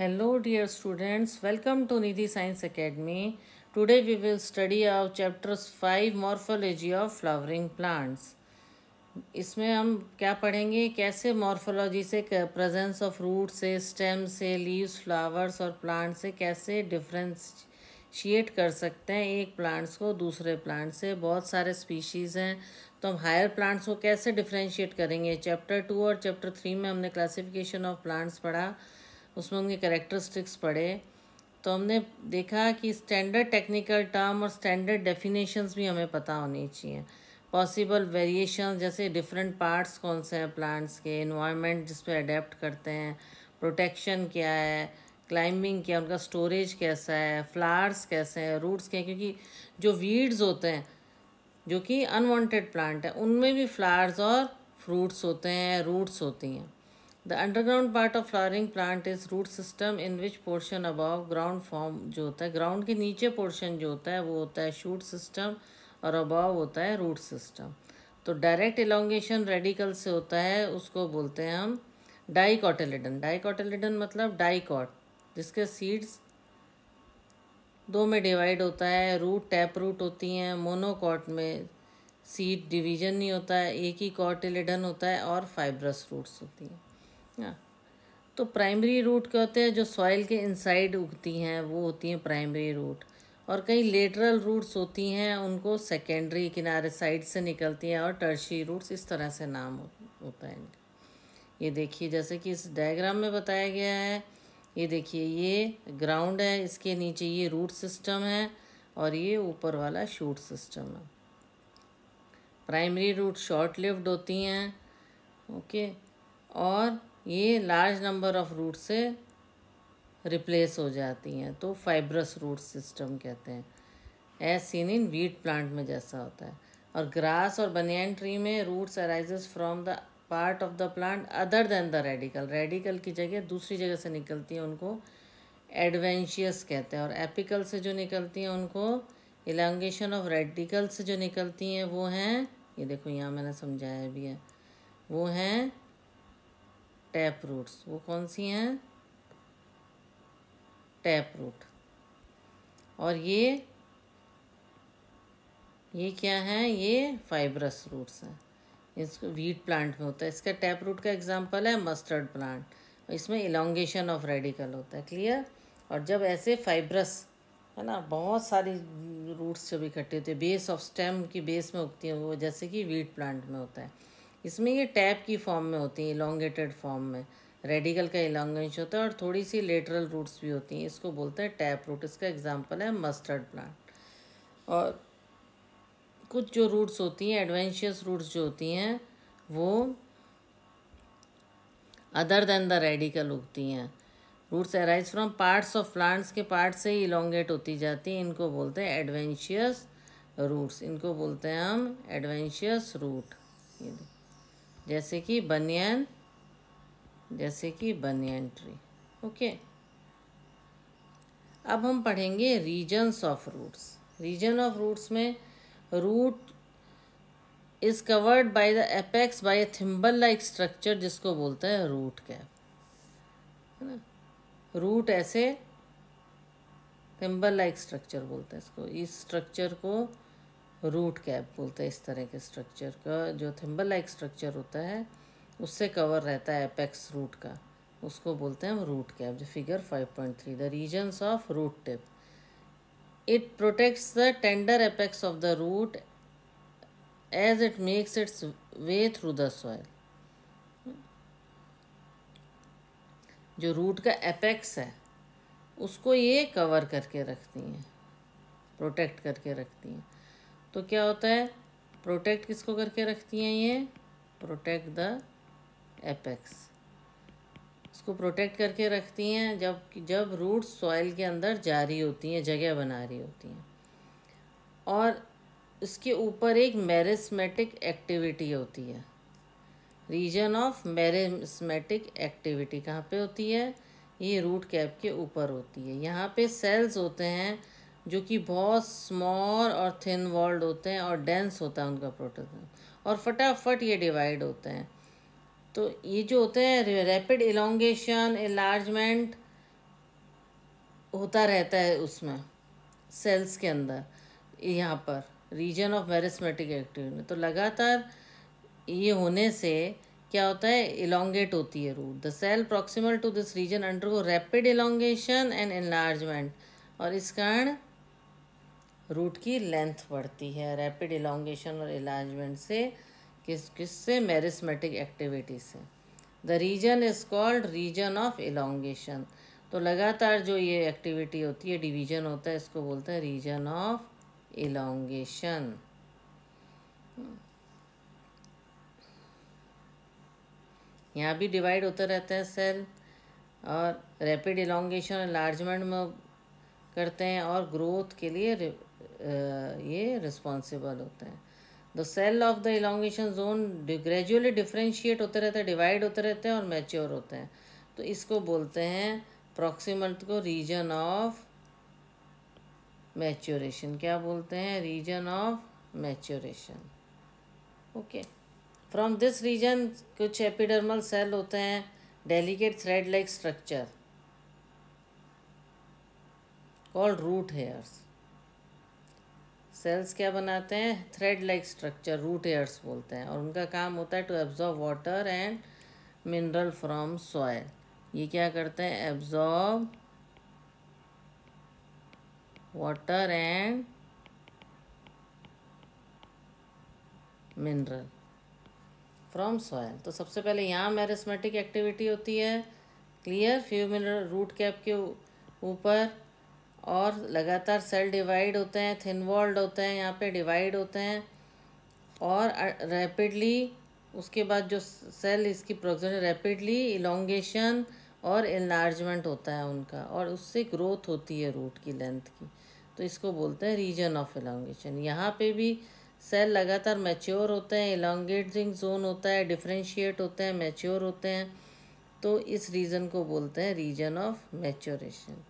Hello dear students, welcome to Nidhi Science Academy. Today we will study our chapters 5 Morphology of Flowering Plants. इसमें हम क्या पढ़ेंगे, कैसे morphology से presence of root से, stem से, लीव्स, फ्लावर्स और प्लांट से कैसे डिफ्रेंशिएट कर सकते हैं एक प्लांट्स को दूसरे प्लांट से। बहुत सारे स्पीशीज़ हैं, तो हम हायर प्लांट्स को कैसे डिफ्रेंशिएट करेंगे। चैप्टर 2 और चैप्टर 3 में हमने क्लासिफिकेशन ऑफ प्लांट्स पढ़ा, उसमें उनके कैरेक्टरिस्टिक्स पढ़े। तो हमने देखा कि स्टैंडर्ड टेक्निकल टर्म और स्टैंडर्ड डेफिनेशंस भी हमें पता होनी चाहिए। पॉसिबल वेरिएशन जैसे डिफरेंट पार्ट्स कौन से हैं प्लांट्स के, इन्वायरमेंट जिस पे अडेप्ट करते हैं, प्रोटेक्शन क्या है, क्लाइंबिंग क्या, उनका स्टोरेज कैसा है, फ्लावर्स कैसे हैं, रूट्स क्या हैं। क्योंकि जो वीड्स होते हैं जो कि अनवांटेड प्लांट है, उनमें भी फ्लावर्स और फ्रूट्स होते हैं, रूट्स होती हैं। The underground part of flowering plant is root system in which portion above ground form जो होता है, ग्राउंड के नीचे पोर्शन जो होता है वो होता है शूट सिस्टम और अबव होता है रूट सिस्टम। तो डायरेक्ट इलोंगेशन रेडिकल से होता है, उसको बोलते हैं हम डाइकोटिलेडन। डाइकोटिलेडन मतलब डाइकॉट, जिसके सीड्स दो में डिवाइड होता है। रूट टैप रूट होती हैं। मोनोकॉट में सीड डिवीजन नहीं होता है, एक ही कॉटिलेडन होता है और फाइब्रस रूट्स होती हैं। हाँ, तो प्राइमरी रूट क्या होते हैं, जो सॉइल के इनसाइड उगती हैं वो होती हैं प्राइमरी रूट। और कई लेटरल रूट्स होती हैं, उनको सेकेंडरी किनारे साइड से निकलती हैं, और टर्शी रूट्स, इस तरह से नाम होता है इनका। ये देखिए जैसे कि इस डायग्राम में बताया गया है, ये देखिए ये ग्राउंड है, इसके नीचे ये रूट सिस्टम है और ये ऊपर वाला शूट सिस्टम है। प्राइमरी रूट शॉर्ट लिव्ड होती हैं, ओके, और ये लार्ज नंबर ऑफ रूट से रिप्लेस हो जाती हैं, तो फाइब्रस रूट सिस्टम कहते हैं, as seen in wheat plant में जैसा होता है। और ग्रास और बनियान ट्री में roots arises from the part of the plant other than the radicle, radicle की जगह दूसरी जगह से निकलती हैं, उनको एडवेंशियस कहते हैं। और एपिकल से जो निकलती हैं उनको, इलांगेशन ऑफ रेडिकल से जो निकलती हैं वो हैं, ये देखो यहाँ मैंने समझाया भी है, वो हैं टैप रूट्स। वो कौन सी हैं? Tap root. और ये क्या है? ये फाइब्रस रूट्स हैं। इसको वीट प्लांट में होता है। इसका टैप रूट का एग्जांपल है मस्टर्ड प्लांट। इसमें इलोंगेशन ऑफ रेडिकल होता है, क्लियर। और जब ऐसे फाइब्रस है ना, बहुत सारी रूट्स जब इकट्ठे होते हैं, बेस ऑफ स्टेम की बेस में उगती हैं वो, जैसे कि वीट प्लांट में होता है। इसमें ये टैप की फॉर्म में होती हैं, इलोंगेटेड फॉर्म में, रेडिकल का इलोंगेशन होता है और थोड़ी सी लेटरल रूट्स भी होती हैं। इसको बोलते हैं टैप रूट। इसका एग्जांपल है मस्टर्ड प्लांट। और कुछ जो रूट्स होती हैं, एडवेंशियस रूट्स जो होती हैं, वो अदर देन द रेडिकल उगती हैं। Roots arise from parts of plants के पार्ट से ही इलोंगेट होती जाती हैं, इनको बोलते हैं एडवेंशियस रूट्स। इनको बोलते हैं हम एडवेंशियस रूट। जैसे कि बनियान, ट्री, ओके। अब हम पढ़ेंगे regions of roots. Region of roots में root is covered by the apex by a thimble like structure, जिसको बोलते हैं रूट कैप, है ना। रूट ऐसे थिम्बल लाइक स्ट्रक्चर बोलते हैं इसको, इस स्ट्रक्चर को रूट कैप बोलते हैं। इस तरह के स्ट्रक्चर का जो थिम्बल लाइक स्ट्रक्चर होता है उससे कवर रहता है एपेक्स रूट का, उसको बोलते हैं हम रूट कैप। जो figure 5.3, the regions of root tip, it protects the tender apex of the root as it makes its way through the soil. जो रूट का एपेक्स है उसको ये कवर करके रखती हैं, प्रोटेक्ट करके रखती हैं। तो क्या होता है, प्रोटेक्ट किसको करके रखती हैं? ये प्रोटेक्ट द एपेक्स, इसको प्रोटेक्ट करके रखती हैं जब रूट्स सॉइल के अंदर जा रही होती हैं, जगह बना रही होती हैं। और इसके ऊपर एक मेरिस्मेटिक एक्टिविटी होती है। रीजन ऑफ मेरिस्मेटिक एक्टिविटी कहाँ पे होती है? ये रूट कैप के ऊपर होती है। यहाँ पे सेल्स होते हैं जो कि बहुत स्मॉल और थिन वॉल्ड होते हैं और डेंस होता है उनका प्रोटीन, और फटाफट ये डिवाइड होते हैं। तो ये जो होते हैं रैपिड इलोंगेशन, एनलार्जमेंट होता रहता है उसमें सेल्स के अंदर, यहाँ पर रीजन ऑफ मेरिस्मेटिक एक्टिविटी। तो लगातार ये होने से क्या होता है, इलोंगेट होती है root. The cell proximal to this region undergo rapid elongation and enlargement, और इस कारण रूट की लेंथ बढ़ती है रैपिड इलोंगेशन और इलाजमेंट से। किससे? मेरिस्मेटिक एक्टिविटी से। The region is called region of elongation. तो लगातार जो ये एक्टिविटी होती है, डिवीजन होता है, इसको बोलते हैं रीजन ऑफ इलोंगेशन। यहाँ भी डिवाइड होता रहता है सेल, और रैपिड इलोंगेशन एनलार्जमेंट में करते हैं, और ग्रोथ के लिए ये रिस्पॉन्सिबल होते हैं। The cell of the elongation zone gradually differentiate होते रहते हैं, डिवाइड होते रहते हैं और मैच्योर होते हैं। तो इसको बोलते हैं प्रॉक्सिमल को रीजन ऑफ मैच्योरेशन। क्या बोलते हैं? Region of maturation. Okay. From this region कुछ एपिडर्मल सेल होते हैं, delicate thread like structure called root hairs. Cells क्या बनाते हैं? Thread like structure, root hairs बोलते हैं, और उनका काम होता है to absorb water and mineral from soil. ये क्या करते हैं? Absorb water and mineral from soil. तो सबसे पहले यहाँ मेरिस्मेटिक एक्टिविटी होती है, clear, few mineral root cap के ऊपर, और लगातार सेल डिवाइड होते हैं, थिन वॉल्ड होते हैं, यहाँ पे डिवाइड होते हैं, और रैपिडली उसके बाद जो सेल इसकी प्रोग्रेशन रैपिडली इलोंगेशन और एनलार्जमेंट होता है उनका, और उससे ग्रोथ होती है रूट की लेंथ की। तो इसको बोलते हैं रीजन ऑफ इलोंगेशन। यहाँ पे भी सेल लगातार मैच्योर होते हैं, इलोंगेटिंग जोन होता है, डिफ्रेंशिएट होते हैं, मैच्योर होते हैं। तो इस रीजन को बोलते हैं रीजन ऑफ मैच्योरेशन।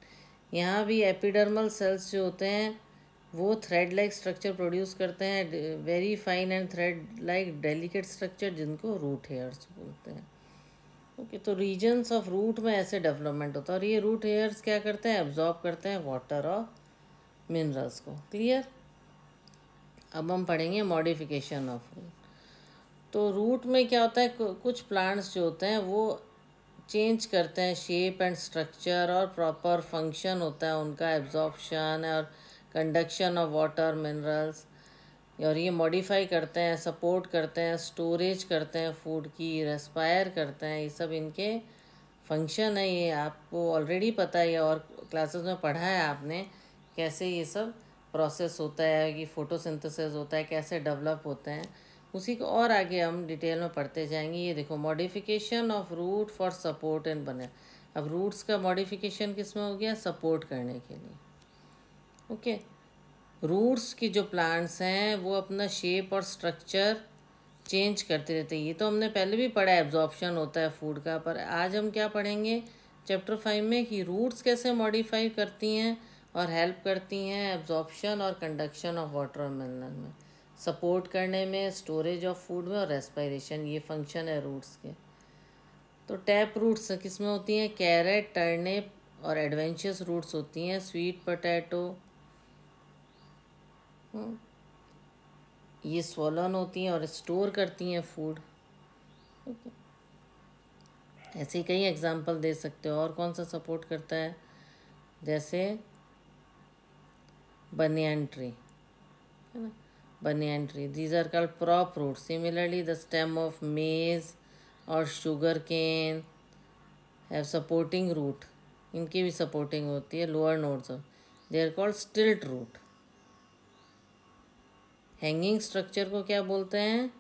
यहाँ भी एपिडर्मल सेल्स जो होते हैं वो थ्रेड लाइक स्ट्रक्चर प्रोड्यूस करते हैं, very fine and thread like delicate structure, जिनको रूट हेयर्स बोलते हैं। ओके। तो रीजन्स ऑफ रूट में ऐसे डेवलपमेंट होता है, और ये रूट हेयर्स क्या करते हैं? एब्जॉर्ब करते हैं वाटर और मिनरल्स को। क्लियर। अब हम पढ़ेंगे मॉडिफिकेशन ऑफ रूट। तो रूट में क्या होता है, कुछ प्लांट्स जो होते हैं वो चेंज करते हैं शेप एंड स्ट्रक्चर, और प्रॉपर फंक्शन होता है उनका, एब्जॉर्प्शन और कंडक्शन ऑफ वाटर मिनरल्स, और ये मॉडिफाई करते हैं, सपोर्ट करते हैं, स्टोरेज करते हैं फूड की, रेस्पायर करते हैं। ये सब इनके फंक्शन है। ये आपको ऑलरेडी पता है, और क्लासेस में पढ़ा है आपने कैसे ये सब प्रोसेस होता है, कि फोटोसिंथेसिस होता है, कैसे डेवलप होते हैं। उसी को और आगे हम डिटेल में पढ़ते जाएंगे। ये देखो, modification of root for support and बने। अब रूट्स का मॉडिफिकेशन किस में हो गया? सपोर्ट करने के लिए। ओके। रूट्स की जो प्लांट्स हैं वो अपना शेप और स्ट्रक्चर चेंज करते रहते हैं। ये तो हमने पहले भी पढ़ा, एब्जॉर्प्शन होता है फूड का। पर आज हम क्या पढ़ेंगे चैप्टर 5 में, कि रूट्स कैसे मॉडिफाई करती हैं और हेल्प करती हैं एब्जॉर्प्शन और कंडक्शन ऑफ वाटर और मिनरल में, सपोर्ट करने में, स्टोरेज ऑफ फूड में, और रेस्पायरेशन। ये फंक्शन है रूट्स के। तो टैप रूट्स किस में होती हैं? कैरेट, टर्निप और एडवेंचरस रूट्स होती हैं, स्वीट पोटैटो, ये स्वॉलन होती हैं और स्टोर करती हैं फूड। ऐसे ही कई एग्जांपल दे सकते हो। और कौन सा सपोर्ट करता है? जैसे बनियान ट्री, है ना, banyan tree, these are called prop root. Similarly the stem of maize और sugar cane have supporting root, इनकी भी सपोर्टिंग होती है, lower nodes of, they are called stilt root. Hanging structure को क्या बोलते हैं?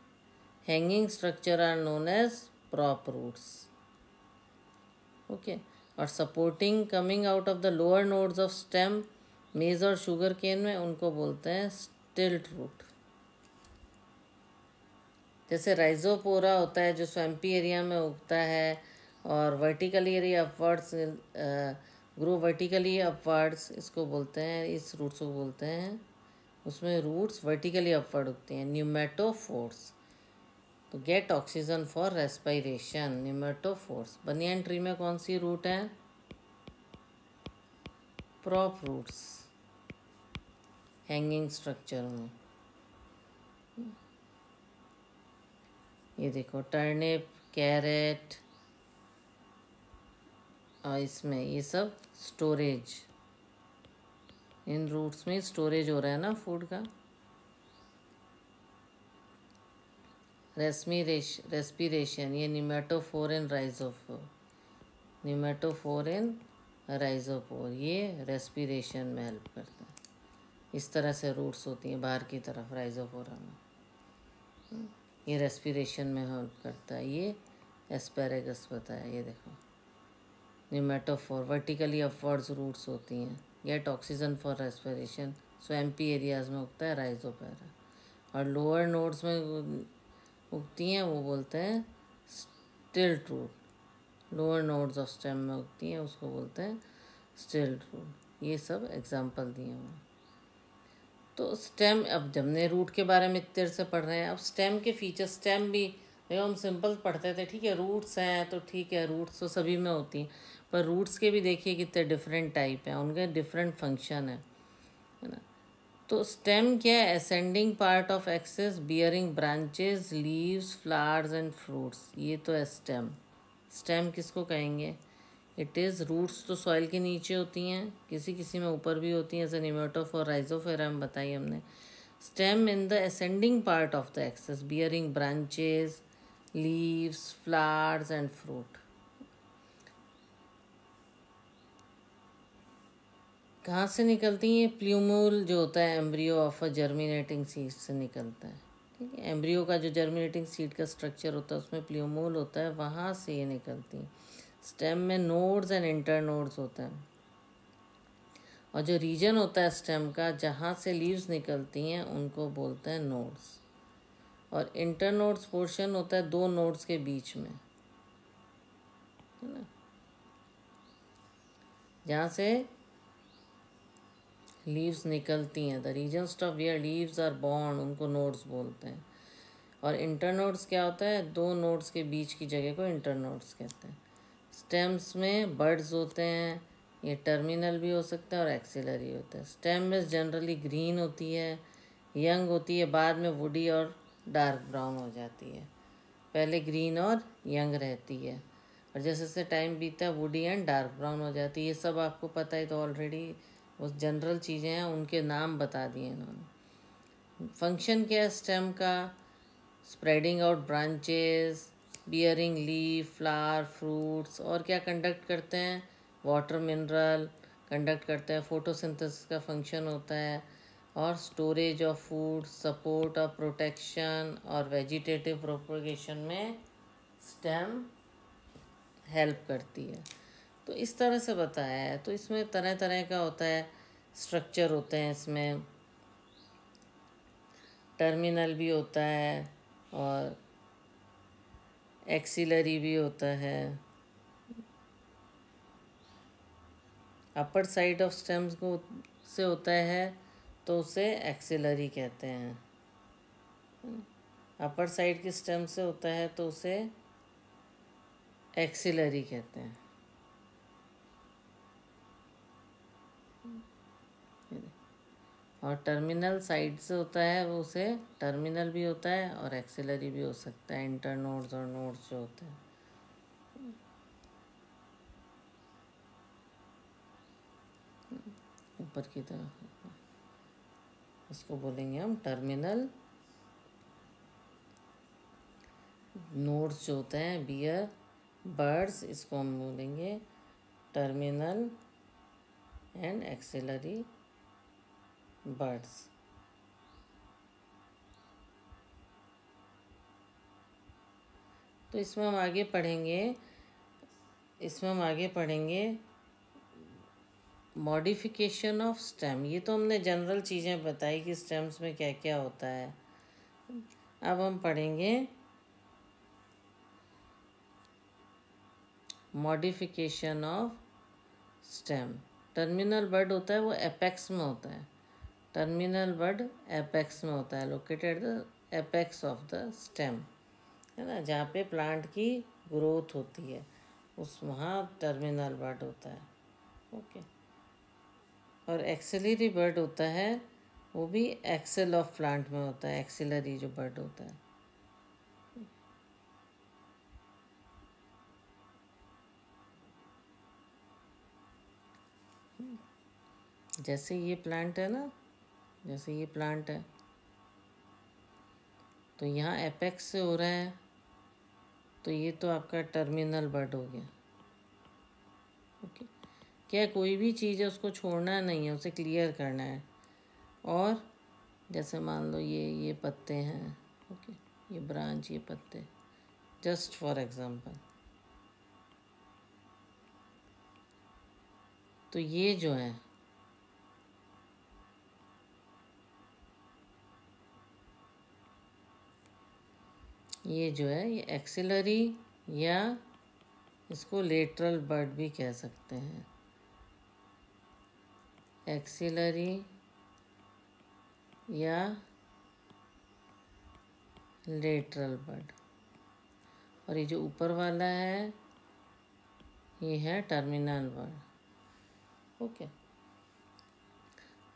Hanging structure are known as prop roots. Okay. और supporting coming out of the lower nodes of stem, maize और शुगर केन में, उनको बोलते हैं स्टिल्ट रूट। जैसे राइजोपोरा होता है जो स्वैम्पी एरिया में उगता है, और vertically area upwards, grow vertically upwards, इसको बोलते हैं, इस रूट्स को बोलते हैं, उसमें रूट्स वर्टिकली अपवर्ड उगते हैं। न्यूमेटोफोर्स, तो gate oxygen for respiration, pneumatophores. बनियान ट्री में कौन सी रूट है? prop roots, हैंगिंग स्ट्रक्चर में। ये देखो टर्निप, कैरेट, और इसमें ये सब स्टोरेज, इन रूट्स में स्टोरेज हो रहा है ना फूड का। रेस्पिरेशन, ये निमेटोफोर इन राइजोपोर, ये रेस्पिरेशन में हेल्प करता है। इस तरह से रूट्स होती हैं बाहर की तरफ राइजोपोरा में, ये रेस्पिरेशन में हेल्प करता है। ये एस्पेरेगस बताया, ये देखो निमेटोफोर, वर्टिकली अपवर्ड्स रूट्स होती हैं, gate oxygen for respiration, swampy areas में उगता है राइजोपेरा। और लोअर नोड्स में उगती हैं वो बोलते हैं stilt root, lower nodes of stem में उगती हैं उसको बोलते हैं स्टिल्ट रूट। ये सब एग्जांपल दिए हुए हैं। तो स्टेम, अब जब हमने रूट के बारे में देर से पढ़ रहे हैं, अब स्टेम के फीचर, स्टेम भी देखो हम सिंपल पढ़ते थे, ठीक है, रूट्स हैं तो ठीक है, रूट्स तो सभी में होती हैं, पर रूट्स के भी देखिए कितने डिफरेंट टाइप हैं, उनके डिफरेंट फंक्शन है ना। तो स्टेम क्या है? Ascending part of axis bearing branches, leaves, flowers and fruits, ये तो है स्टेम। स्टेम किसको कहेंगे? इट इज़, रूट्स तो सॉइल के नीचे होती हैं, किसी किसी में ऊपर भी होती हैं, जैसे निमेटोफोर, राइजोफोरा में बताई हमने। Stem in the ascending part of the axis bearing branches, leaves, flowers and fruit. कहाँ से निकलती हैं? प्ल्यूमूल जो होता है embryo of a germinating seed से निकलता है, ठीक है। एम्ब्रियो का जो जर्मिनेटिंग सीड का स्ट्रक्चर होता है उसमें प्ल्यूमूल होता है, वहाँ से ये निकलती हैं। स्टेम में नोड्स एंड इंटरनोड्स होते हैं, और जो रीजन होता है स्टेम का जहाँ से लीव्स निकलती हैं उनको बोलते हैं नोड्स। और इंटरनोड्स पोर्शन होता है दो नोड्स के बीच में, है ना, जहाँ से लीव्स निकलती हैं। The regions of where leaves are born, उनको नोड्स बोलते हैं। और इंटरनोड्स क्या होता है? दो नोड्स के बीच की जगह को इंटरनोड्स कहते हैं। स्टेम्स में बर्ड्स होते हैं, ये टर्मिनल भी हो सकता है और एक्सिलरी होता है। स्टेम में जनरली ग्रीन होती है, यंग होती है, बाद में वुडी और डार्क ब्राउन हो जाती है। पहले ग्रीन और यंग रहती है, और जैसे जैसे टाइम बीतता है वुडी एंड डार्क ब्राउन हो जाती है। ये सब आपको पता है तो ऑलरेडी, वो जनरल चीज़ें हैं, उनके नाम बता दिए इन्होंने। फंक्शन क्या है स्टेम का? Spreading out branches, bearing leaf, flower, fruits, और क्या कंडक्ट करते हैं? वाटर, मिनरल कंडक्ट करते हैं, फोटोसिंथेसिस का फंक्शन होता है, और storage of food, support of protection और वेजिटेटिव प्रोपगेशन में स्टेम हेल्प करती है। तो इस तरह से बताया है। तो इसमें तरह तरह का होता है, स्ट्रक्चर होते हैं इसमें, टर्मिनल भी होता है और एक्सिलरी भी होता है। अपर साइड ऑफ स्टेम्स को से होता है तो उसे एक्सिलरी कहते हैं। अपर साइड की स्टेम से होता है तो उसे एक्सिलरी कहते हैं। और टर्मिनल साइड से होता है वो उसे टर्मिनल भी होता है और एक्सिलरी भी हो सकता है, इंटरनोड्स और नोड्स जो होते हैं। ऊपर की तरफ उसको बोलेंगे हम टर्मिनल। नोड्स जो होते हैं बियर, बर्ड्स, इसको हम बोलेंगे टर्मिनल एंड एक्सिलरी बर्ड्स। तो इसमें हम आगे पढ़ेंगे मॉडिफिकेशन ऑफ स्टेम। ये तो हमने जनरल चीज़ें बताई कि स्टेम्स में क्या क्या होता है। अब हम पढ़ेंगे modification of stem. Terminal bud होता है वो एपेक्स में होता है, टर्मिनल बर्ड एपेक्स में होता है, located the apex of the stem, है ना, जहाँ पे प्लांट की ग्रोथ होती है उस वहाँ टर्मिनल बर्ड होता है। ओके। और एक्सिलरी बर्ड होता है वो भी एक्सेल ऑफ प्लांट में होता है, एक्सिलरी जो बर्ड होता है। जैसे ये प्लांट है ना, जैसे ये प्लांट है तो यहाँ एपेक्स से हो रहा है, तो ये तो आपका टर्मिनल बर्ड हो गया। ओके, क्या कोई भी चीज़ है उसको छोड़ना नहीं है, उसे क्लियर करना है। और जैसे मान लो ये पत्ते हैं, ओके, ये ब्रांच, ये पत्ते, जस्ट फॉर एग्जांपल। तो ये जो है ये एक्सिलरी या इसको लेटरल बर्ड भी कह सकते हैं, एक्सिलरी या लेटरल बर्ड। और ये जो ऊपर वाला है ये है टर्मिनल बर्ड। ओके,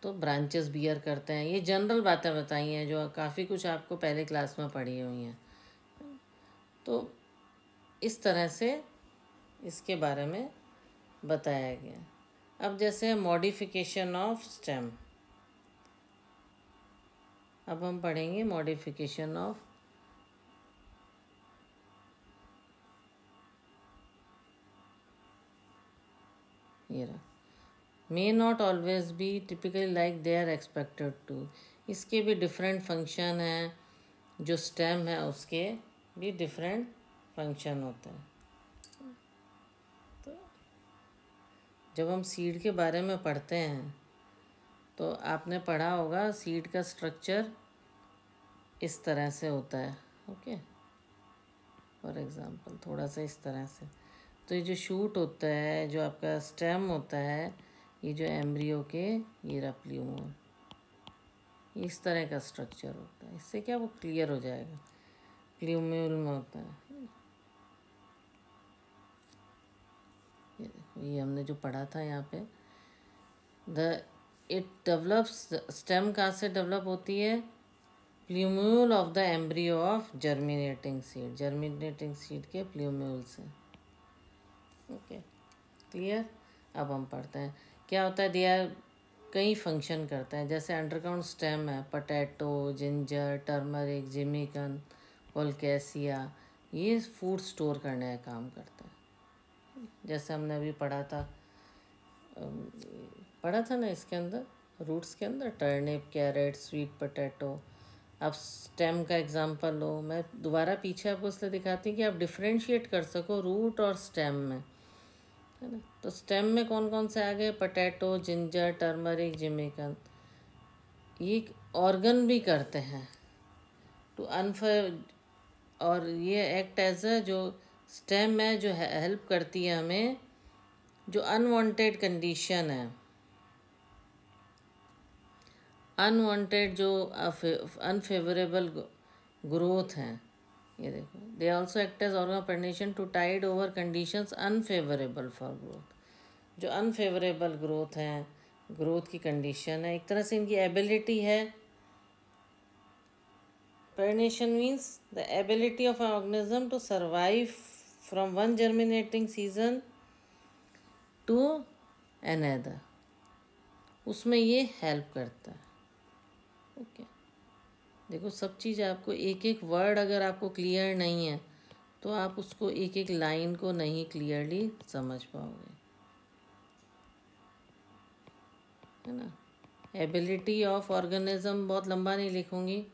तो ब्रांचेस बियर करते हैं। ये जनरल बातें बताई हैं जो काफ़ी कुछ आपको पहले क्लास में पढ़ी हुई हैं। तो इस तरह से इसके बारे में बताया गया। अब जैसे मॉडिफिकेशन ऑफ स्टेम, अब हम पढ़ेंगे modification of may not always be typically like they are expected to. इसके भी डिफरेंट फंक्शन हैं, जो स्टेम है उसके भी डिफरेंट फंक्शन होते हैं। तो जब हम सीड के बारे में पढ़ते हैं तो आपने पढ़ा होगा सीड का स्ट्रक्चर इस तरह से होता है। ओके, फॉर एग्ज़ाम्पल थोड़ा सा इस तरह से। तो ये जो शूट होता है, जो आपका स्टेम होता है, ये जो एम्ब्रियो के ये रहा प्ल्यूमोल, इस तरह का स्ट्रक्चर होता है। इससे क्या वो क्लियर हो जाएगा, प्ल्यूम्यूल में होता है। ये हमने जो पढ़ा था यहाँ पे, इट डेवलप्स, स्टेम कहाँ से डेवलप होती है, plumule of the embryo of germinating seed, germinating seed के प्ल्यूम्यूल से। Okay, clear. अब हम पढ़ते हैं क्या होता है। दिया कई फंक्शन करता है, जैसे अंडरग्राउंड स्टेम है, पोटैटो, जिंजर, टर्मरिक, जिमिकन, कोलकेसिया, ये फूड स्टोर करने का काम करता है। जैसे हमने अभी पढ़ा था ना इसके अंदर, रूट्स के अंदर टर्निप, कैरेट, स्वीट पोटैटो। अब स्टेम का एग्जांपल लो, मैं दोबारा पीछे आपको इसलिए दिखाती हूँ कि आप डिफ्रेंशिएट कर सको रूट और स्टेम में, है ना। तो स्टेम में कौन कौन से आ गए, पोटैटो, जिंजर, टर्मरिक, जिमिकन। ये ऑर्गन भी करते हैं टू और ये एक्ट एज अ, जो स्टेम है जो हेल्प करती है हमें, जो अनवांटेड कंडीशन है, अनवांटेड जो अनफेवरेबल ग्रोथ हैं, ये देखो, they also act as organ of perennation to tide over conditions unfavourable for growth. जो अनफेवरेबल ग्रोथ है, ग्रोथ की कंडीशन है, एक तरह से इनकी एबिलिटी है। Pernation means the ability of an organism to survive from one germinating season to another, उसमें ये हेल्प करता है। ओके, देखो सब चीज़ आपको, एक एक वर्ड अगर आपको क्लियर नहीं है तो आप उसको एक एक लाइन को नहीं क्लियरली समझ पाओगे, है ना। एबिलिटी ऑफ ऑर्गेनिज्म बहुत लंबा नहीं लिखूंगी,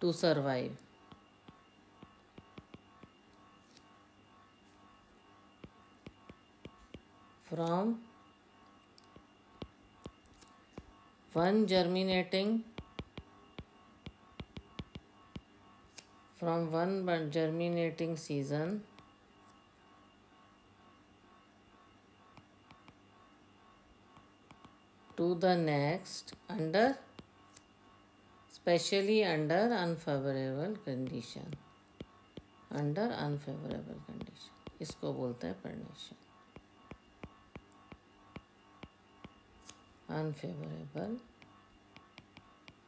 to survive, from one germinating season to the next, under especially under unfavorable condition, इसको बोलते हैं पर्नेशन। Unfavourable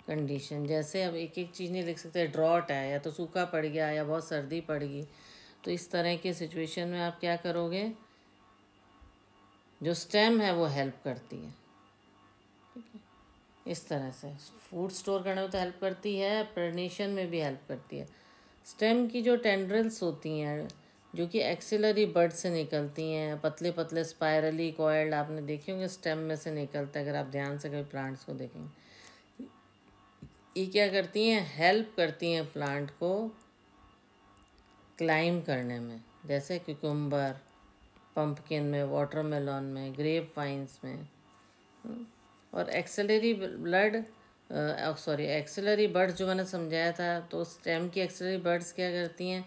condition. जैसे अब एक एक चीज़ नहीं लिख सकते, ड्रॉट है या तो सूखा पड़ गया या बहुत सर्दी पड़ गई, तो इस तरह के सिचुएशन में आप क्या करोगे, जो स्टेम है वो हेल्प करती है। ठीक है, इस तरह से फूड स्टोर करने में तो हेल्प करती है, प्रेगनेशन में भी हेल्प करती है। स्टेम की जो टेंड्रिल्स होती हैं जो कि एक्सिलरी बड से निकलती हैं, पतले पतले स्पायरली कॉइल्ड, आपने देखे होंगे स्टेम में से निकलता है अगर आप ध्यान से कभी प्लांट्स को देखेंगे। ये क्या करती हैं, हेल्प करती हैं प्लांट को क्लाइम करने में, जैसे क्यूकम्बर, पंपकिन में, वाटरमेलन में, ग्रेप वाइन्स में। और एक्सेलरी बर्ड्स जो मैंने समझाया था, तो स्टेम की एक्सेलरी बर्ड्स क्या करती हैं,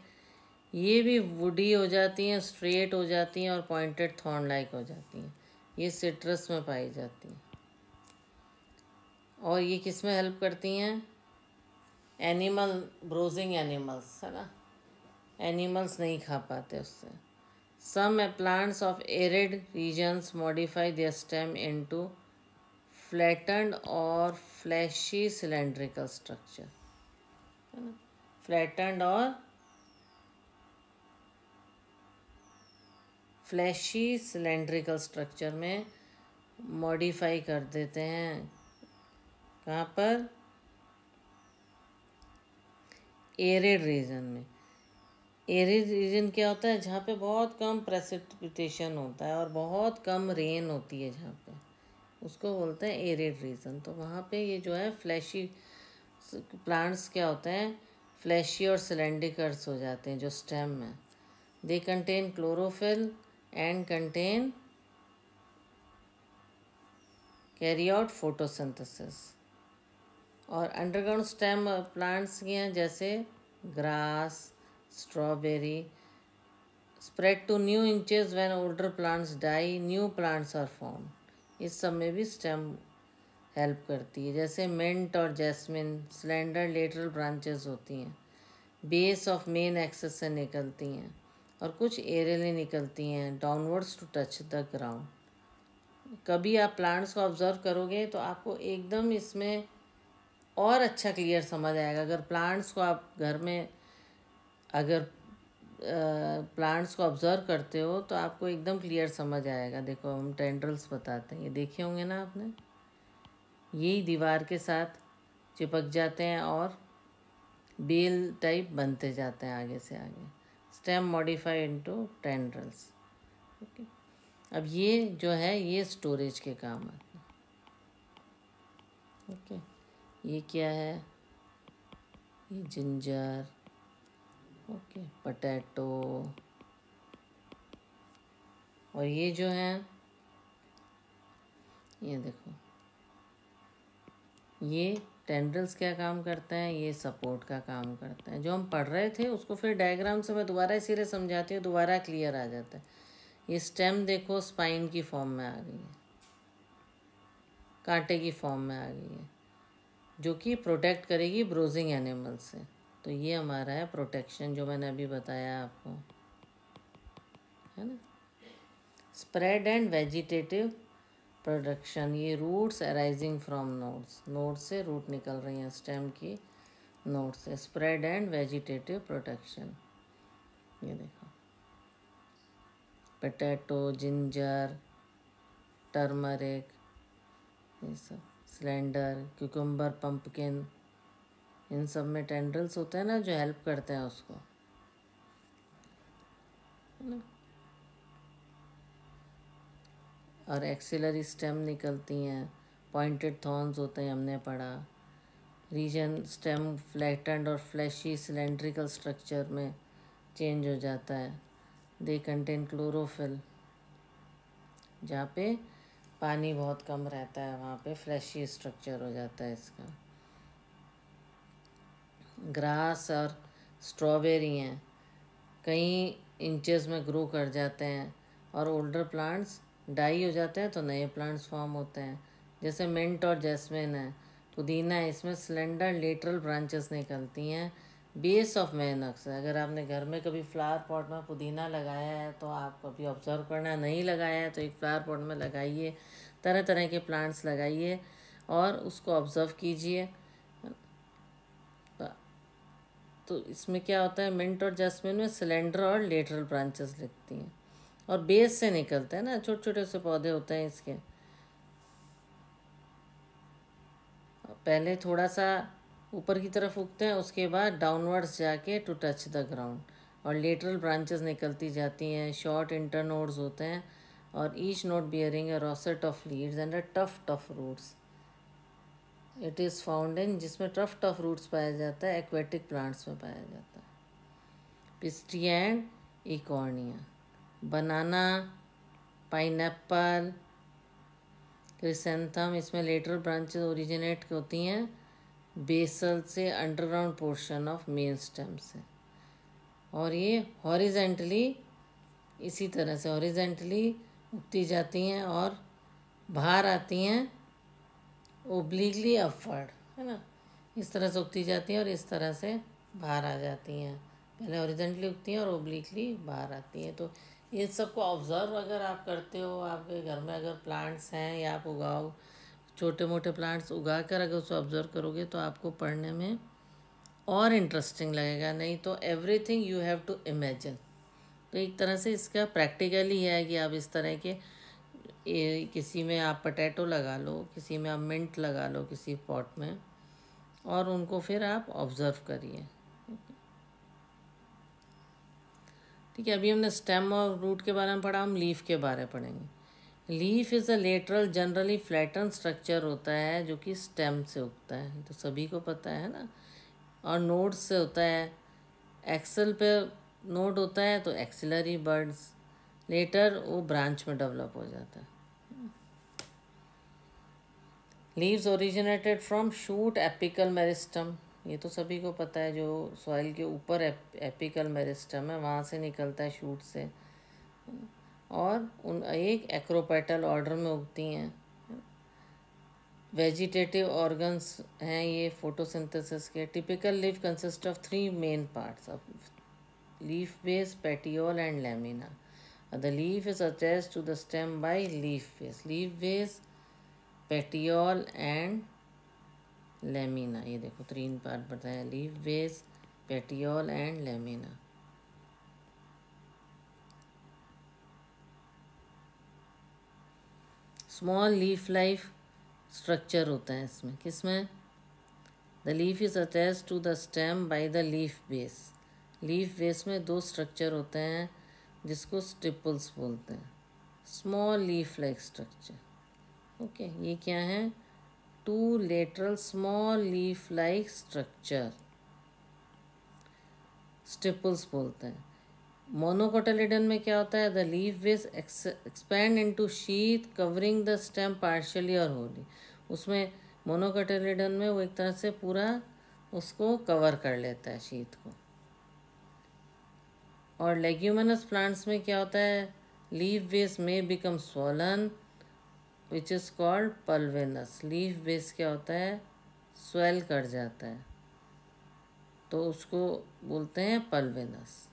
ये भी वुडी हो जाती हैं, स्ट्रेट हो जाती हैं और पॉइंटेड थॉर्न लाइक हो जाती हैं। ये सिट्रस में पाई जाती हैं। और ये किस में हेल्प करती हैं, एनिमल ब्रोजिंग एनिमल्स, है ना, एनिमल्स नहीं खा पाते उससे। Some plants of arid regions modify their stem into flattened और फ्लैशी सिलेंड्रिकल स्ट्रक्चर, है ना, फ्लैटेंड और फ्लैशी सिलेंड्रिकल स्ट्रक्चर में मॉडिफाई कर देते हैं। कहाँ पर, एरिड रीजन में। एरिड रीजन क्या होता है, जहाँ पे बहुत कम प्रेसिपिटेशन होता है और बहुत कम रेन होती है, जहाँ पे, उसको बोलते हैं एरिड रीजन। तो वहाँ पे ये जो है फ्लैशी प्लांट्स क्या होते हैं, फ्लैशी और सिलेंड्रिकल्स हो जाते हैं जो स्टेम में। They contain chlorophyll and contain carry out photosynthesis. और अंडरग्राउंड स्टेम प्लांट्स के हैं जैसे grass, strawberry, spread to new inches when older plants die, new plants are form. इस सब में भी स्टेम हेल्प करती है। जैसे मिंट और जैस्मिन स्लेंडर लेटरल ब्रांचेस होती हैं, बेस ऑफ मेन एक्सेस से निकलती हैं, और कुछ एरियली निकलती हैं downwards to touch the ground. कभी आप प्लांट्स को ऑब्जर्व करोगे तो आपको एकदम इसमें और अच्छा क्लियर समझ आएगा। अगर प्लांट्स को आप घर में अगर प्लांट्स को ऑब्जर्व करते हो तो आपको एकदम क्लियर समझ आएगा। देखो हम टेंड्रल्स बताते हैं, ये देखे होंगे ना आपने, यही दीवार के साथ चिपक जाते हैं और बेल टाइप बनते जाते हैं आगे से आगे। Stem modify into tendrils. Okay, अब ये जो है ये स्टोरेज के काम आते हैं। ओके, ये क्या है, ये जिंजर, ओके, पोटैटो, और ये जो है, ये देखो, ये टेंड्रल्स क्या काम करते हैं, ये सपोर्ट का काम करते हैं। जो हम पढ़ रहे थे उसको फिर डायग्राम से मैं दोबारा इसीलिए समझाती हूँ, दोबारा क्लियर आ जाता है। ये स्टेम देखो स्पाइन की फॉर्म में आ गई है, कांटे की फॉर्म में आ गई है, जो कि प्रोटेक्ट करेगी ब्रोजिंग एनिमल से। तो ये हमारा है प्रोटेक्शन, जो मैंने अभी बताया आपको, है ना। स्प्रेड एंड वेजिटेटिव प्रोडक्शन, ये roots arising from nodes, node से रूट निकल रही हैं स्टेम की, नोड से। स्प्रेड एंड वेजिटेटिव प्रोडक्शन, ये देखो, पोटैटो, जिंजर, टर्मरिक, ये सब, सिलेंडर, क्यूकम्बर, पंपकिन, इन सब में टेंड्रल्स होते हैं ना जो हेल्प करते हैं उसको, है ना। और एक्सिलरी स्टेम निकलती हैं, पॉइंटेड थॉर्न्स होते हैं, हमने पढ़ा। रीजन स्टेम फ्लैटेंड और फ्लैशी सिलेंड्रिकल स्ट्रक्चर में चेंज हो जाता है। दे कंटेन क्लोरोफिल, जहाँ पे पानी बहुत कम रहता है वहाँ पे फ्लैशी स्ट्रक्चर हो जाता है इसका। ग्रास और स्ट्रॉबेरी हैं, कई इंचेस में ग्रो कर जाते हैं, और ओल्डर प्लांट्स डाई हो जाते हैं तो नए प्लांट्स फॉर्म होते हैं। जैसे मिंट और जैस्मिन है, पुदीना है, इसमें स्लेंडर लेटरल ब्रांचेस निकलती हैं बेस ऑफ मेन अक्स। अगर आपने घर में कभी फ्लावर पॉट में पुदीना लगाया है तो आप कभी ऑब्जर्व करना, नहीं लगाया है तो एक फ्लावर पॉट में लगाइए, तरह तरह के प्लांट्स लगाइए और उसको ऑब्जर्व कीजिए। तो इसमें क्या होता है, मिंट और जैस्मिन में सिलेंडर और लेटरल ब्रांचेस लगती हैं और बेस से निकलते हैं ना, छोटे छोटे से पौधे होते हैं इसके। पहले थोड़ा सा ऊपर की तरफ उगते हैं, उसके बाद डाउनवर्ड्स जाके टू टच द ग्राउंड, और लेटरल ब्रांचेस निकलती जाती हैं, शॉर्ट इंटरनोड्स होते हैं और each node bearing a rosette of leaves and a tuft roots. It is found in, जिसमें टफ रूट्स पाया जाता है, एक्वेटिक प्लांट्स में पाया जाता है। पिस्टी एंड इकॉर्निया, बनाना, पाइनएप्पल, क्रिसेंथम, इसमें लेटरल ब्रांचेस ओरिजिनेट होती हैं बेसल से, underground portion of main stem से, और ये हॉरिजेंटली इसी तरह से हॉरिजेंटली उगती जाती हैं और बाहर आती हैं ओब्लिकली अपवर्ड, है ना, इस तरह से उगती जाती हैं और इस तरह से बाहर आ जाती हैं। पहले हॉरिजेंटली उगती हैं और ओब्लिकली बाहर आती हैं। तो इन सबको ऑब्ज़र्व अगर आप करते हो, आपके घर में अगर प्लांट्स हैं या आप उगाओ, छोटे मोटे प्लांट्स उगा कर अगर उसको ऑब्ज़र्व करोगे तो आपको पढ़ने में और इंटरेस्टिंग लगेगा। नहीं तो everything you have to imagine. तो एक तरह से इसका प्रैक्टिकली है कि आप इस तरह के किसी में आप पोटैटो लगा लो, किसी में आप मिंट लगा लो किसी पॉट में, और उनको फिर आप ऑब्ज़र्व करिए। ठीक है, अभी हमने स्टेम और रूट के बारे में पढ़ा, हम लीफ के बारे में पढ़ेंगे। Leaf is a lateral generally flatten structure होता है जो कि स्टेम से उगता है, तो सभी को पता है ना, और नोड्स से होता है। एक्सल पे नोड होता है तो एक्सिलरी बर्ड्स, लेटर वो ब्रांच में डेवलप हो जाता है। Leaves originated from shoot apical meristem, ये तो सभी को पता है, जो सॉइल के ऊपर एपिकल मेरिस्टम है वहाँ से निकलता है, शूट से, और उन एक एक्रोपेटल ऑर्डर में उगती हैं। वेजिटेटिव ऑर्गन्स हैं ये फोटोसिंथेसिस के। Typical leaf consist of 3 main parts of leaf base, petiole and lamina. The leaf is attached to the stem by leaf base. Leaf base, petiole and lamina. ये देखो 3 part बताया, leaf base, petiole and lamina. Small leaf like structure होता है इसमें, किसमें? The leaf is attached to the stem by the leaf base. Leaf base में 2 structure होते हैं जिसको स्टिपल्स बोलते हैं, small leaf like structure. Okay, ये क्या है? 2 lateral small leaf like structure, stipules बोलते हैं। मोनोकोटिलेडन में क्या होता है? The leaf base expand into sheath covering the stem partially और होली। उसमें मोनोकोटिलेडन में वो एक तरह से पूरा उसको कवर कर लेता है, शीथ को। और लेग्यूमिनस प्लांट्स में क्या होता है? लीफ बेस में become swollen which is called pulvinus. Leaf base क्या होता है? स्वेल कर जाता है, तो उसको बोलते हैं पल्वेनस।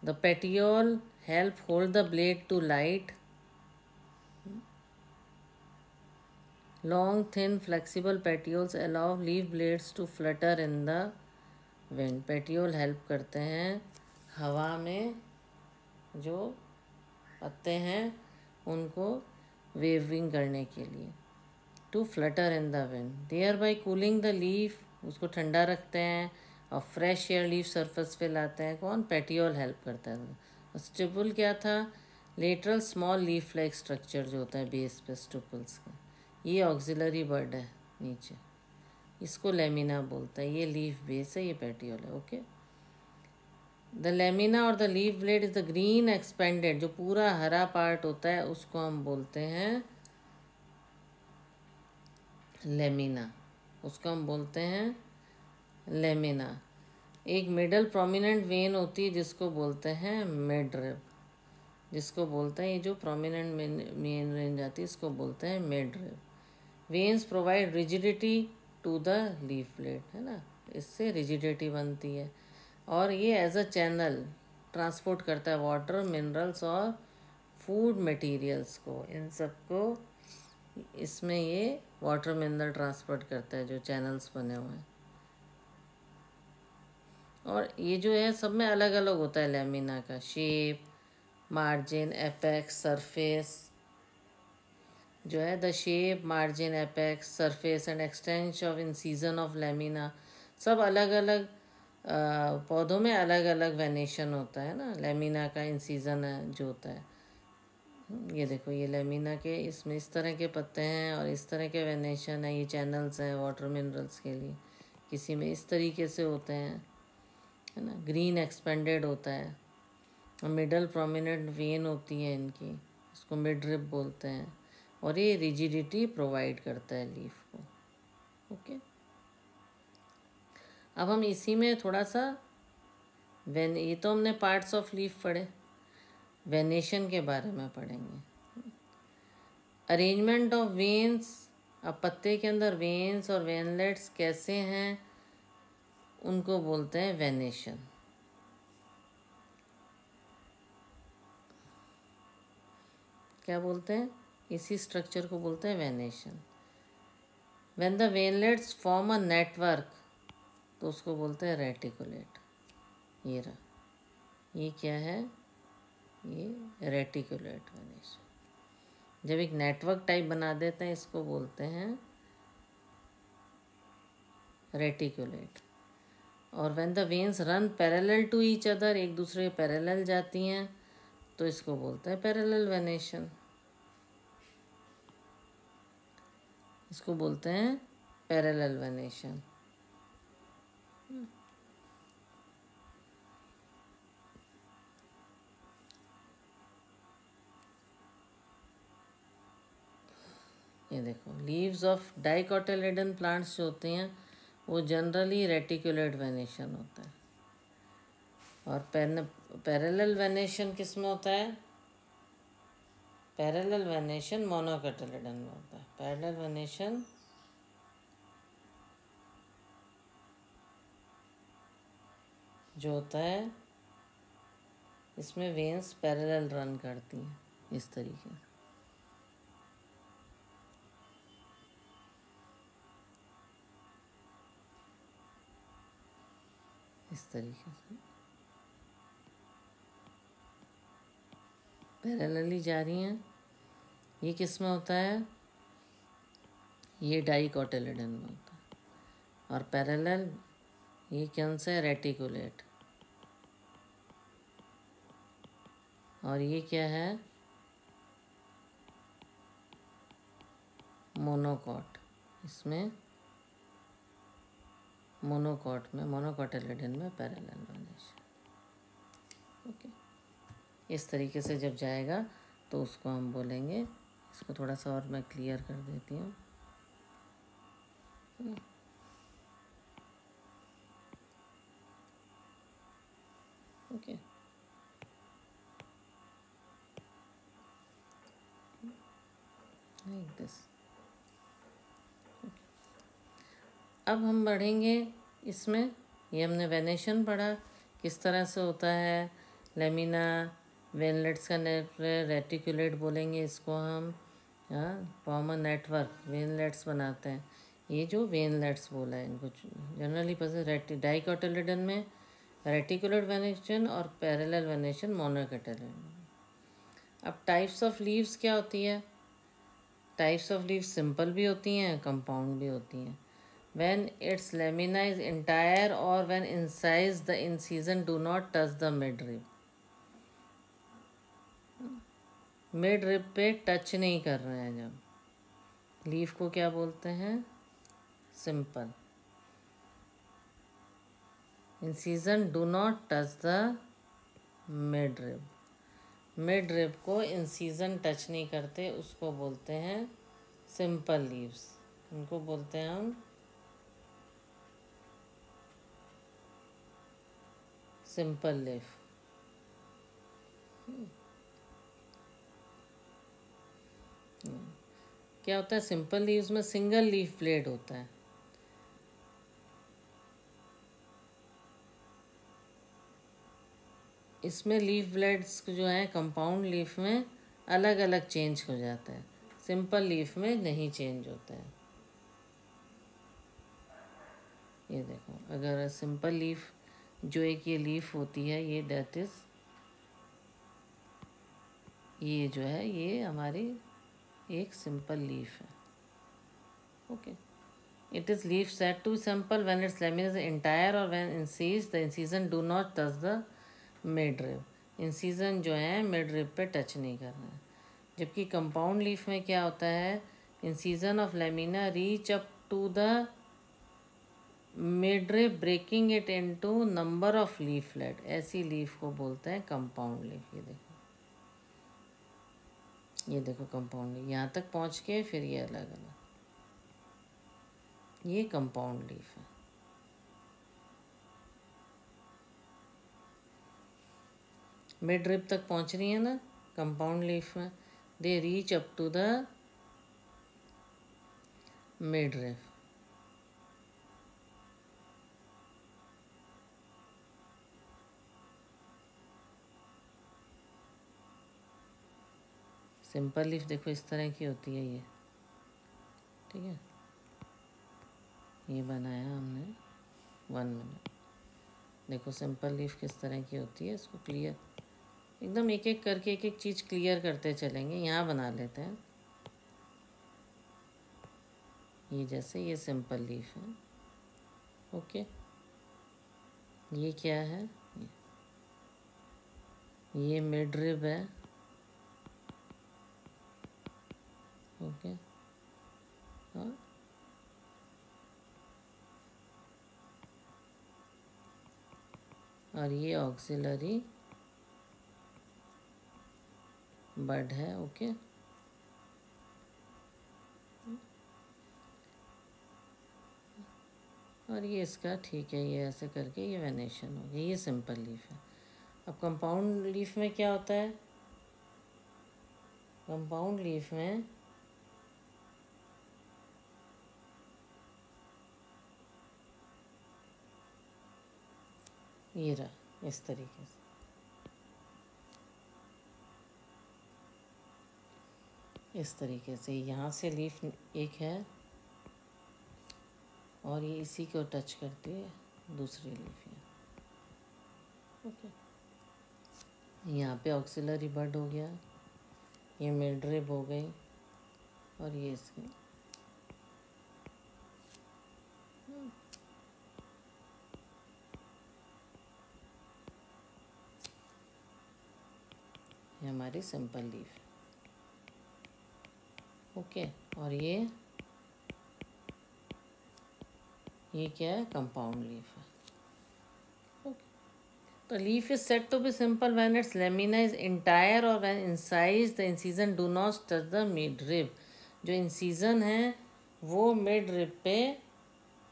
The petiole help hold the blade to light. Long, thin, flexible petioles allow leaf blades to flutter in the wind. Petiole help करते हैं हवा में, जो पत्ते हैं उनको वेविंग करने के लिए, to flutter in the wind, thereby cooling the leaf, उसको ठंडा रखते हैं और फ्रेश एयर लीफ सरफेस पे लाते हैं। कौन? पेटियोल हेल्प करता है। स्टिपुल क्या था? Lateral small leaf like structure जो होता है बेस पे स्टिपुल्स का, ये ऑक्सिलरी बर्ड है नीचे, इसको लेमिना बोलता है। ये लीफ बेस है, ये पेटियोल है। ओके, द लेमिना और the leaf blade is the green expanded, जो पूरा हरा पार्ट होता है उसको हम बोलते हैं लेमिना, उसको हम बोलते हैं लेमिना। एक मिडल प्रोमिनेंट वेन होती है जिसको बोलते हैं मिडरिब, जिसको बोलते हैं, ये जो प्रोमिनेंट मेन वेन जाती है इसको बोलते हैं midrib. Veins provide rigidity to the leaf blade, है ना, इससे रिजिडिटी बनती है। और ये एज अ चैनल ट्रांसपोर्ट करता है वाटर, मिनरल्स और फूड मटेरियल्स को, इन सब को इसमें ये वाटर मिनरल ट्रांसपोर्ट करता है जो चैनल्स बने हुए हैं। और ये जो है सब में अलग अलग होता है लेमिना का शेप, मार्जिन, एपेक्स, सरफेस जो है। The shape, margin, apex, surface and expanse of in season of lamina, सब अलग अलग पौधों में अलग अलग वेनेशन होता है ना। लेमिना का इन सीजन जो होता है, ये देखो ये लेमिना के इसमें इस तरह के पत्ते हैं और इस तरह के वेनेशन है, ये चैनल्स हैं वाटर मिनरल्स के लिए। किसी में इस तरीके से होते हैं, है ना। ग्रीन एक्सपेंडेड होता है, मिडल प्रोमिनेंट वेन होती है इनकी, इसको मिड रिब बोलते हैं। और ये रिजिडिटी प्रोवाइड करता है लीफ को। ओके, अब हम इसी में थोड़ा सा ये तो हमने पार्ट्स ऑफ लीफ पढ़े, वेनेशन के बारे में पढ़ेंगे। अरेंजमेंट ऑफ वेन्स, अब पत्ते के अंदर वेन्स और वेनलेट्स कैसे हैं उनको बोलते हैं वेनेशन। क्या बोलते हैं? इसी स्ट्रक्चर को बोलते हैं venation. When the veinlets form a network तो उसको बोलते हैं रेटिकुलेट। ये रहा, ये क्या है? ये रेटिकुलेट वेनेशन। जब एक नेटवर्क टाइप बना देते हैं इसको बोलते हैं रेटिकुलेट। और when the veins run parallel to each other, एक दूसरे के पैरेलल जाती हैं तो इसको बोलते हैं पैरेलल वेनेशन। इसको बोलते हैं पैरेलल वेनेशन। ये देखो लीव्स ऑफ डाइकोटिलेडन प्लांट्स जो होते हैं वो जनरली रेटिकुलेट वेनेशन होता है। और पैरेलल वेनेशन किस में होता है? पैरेलल वेनेशन मोनोकोटिलेडन में होता है। पैरेलल वेनेशन जो होता है इसमें वेन्स पैरेलल रन करती हैं इस तरीके से। इस तरीके से पैरेलली जा रही हैं। ये किस में होता है? ये डाइकोटिलेडन में होता है। और पैरेलल ये कौन सा है? रेटिकुलेट। और ये क्या है? मोनोकॉट। इसमें मोनोकॉट में, मोनोकोटिलेडन में पैरेलल वेनेशन। ओके, इस तरीके से जब जाएगा तो उसको हम बोलेंगे, इसको थोड़ा सा और मैं क्लियर कर देती हूँ। Okay, like this. अब हम बढ़ेंगे इसमें। ये हमने वेनेशन पढ़ा किस तरह से होता है। लेमिना, वेनलेट्स का रेटिकुलेट बोलेंगे इसको हम। फॉर्म अ नेटवर्क, वेनलेट्स बनाते हैं। ये जो वेनलेट्स बोला है इनको जनरली पसंद। डाइकोटिलेडन में रेटिकुलेट वेनेशन और पैरेलल वेनेशन मोनोकोटिलेडन। अब टाइप्स ऑफ लीव्स क्या होती है? टाइप्स ऑफ लीव्स सिंपल भी होती हैं, कंपाउंड भी होती हैं। When its lamina is entire or when incised, the incision do not touch the midrib. Mid-rib पे टच नहीं कर रहे हैं जब, लीफ को क्या बोलते हैं? Simple. Incision do not touch the mid-rib. Mid-rib को इंसीजन टच नहीं करते, उसको बोलते हैं सिंपल लीव्स। उनको बोलते हैं हम सिंपल लीफ। क्या होता है सिंपल लीव्स में? सिंगल लीफ ब्लेड होता है। इसमें लीफ ब्लेड्स जो हैं कंपाउंड लीफ में अलग अलग चेंज हो जाता है, सिंपल लीफ में नहीं चेंज होता है। ये देखो, अगर सिंपल लीफ जो एक ये लीफ होती है, ये दैट इज़, ये जो है ये हमारी एक सिंपल लीफ है। Okay, it is leaf said to simple when its lamina is entire और when incise the incision do not touch the mid rib. Incision जो है मिड रिब पे टच नहीं कर रहे हैं। जबकि कंपाउंड लीफ में क्या होता है, incision of lamina reach up to the mid rib breaking it into number of leaflet. ऐसी लीफ को बोलते हैं कंपाउंड लीफ। ये देखो कंपाउंड लीफ यहाँ तक पहुँच के फिर ये अलग अलग, ये कंपाउंड लीफ है। मिड रिब तक पहुँच रही है ना कंपाउंड लीफ में, they reach up to the mid rib. Simple leaf देखो इस तरह की होती है ये, ठीक है। ये बनाया हमने 1 मिनट। देखो सिंपल लीफ किस तरह की होती है, इसको क्लियर एकदम एक एक करके एक एक चीज़ क्लियर करते चलेंगे। यहाँ बना लेते हैं ये, जैसे ये सिंपल लीफ है। ओके, ये क्या है, ये मिड रिब है। ओके, और ये ऑक्सिलरी बड है। ओके, और ये इसका ठीक है, ये ऐसे करके ये वेनेशन हो गया। ये सिंपल लीफ है। अब कंपाउंड लीफ में क्या होता है, कंपाउंड लीफ में ये रहा इस तरीके से, इस तरीके से यहाँ से लीफ एक है और ये इसी को टच करती है दूसरी लीफ है। ओके, यहाँ पे ऑक्सिलरी बड हो गया, ये मिड रिब हो गई, और ये इसके ये हमारी सिंपल लीफ। ओके, और ये क्या है, कंपाउंड लीफ है। ओके, तो leaf is said to be simple when its lamina is entire और when incise the incision do not touch the mid rib. जो इंसीजन है वो मिड रिब पे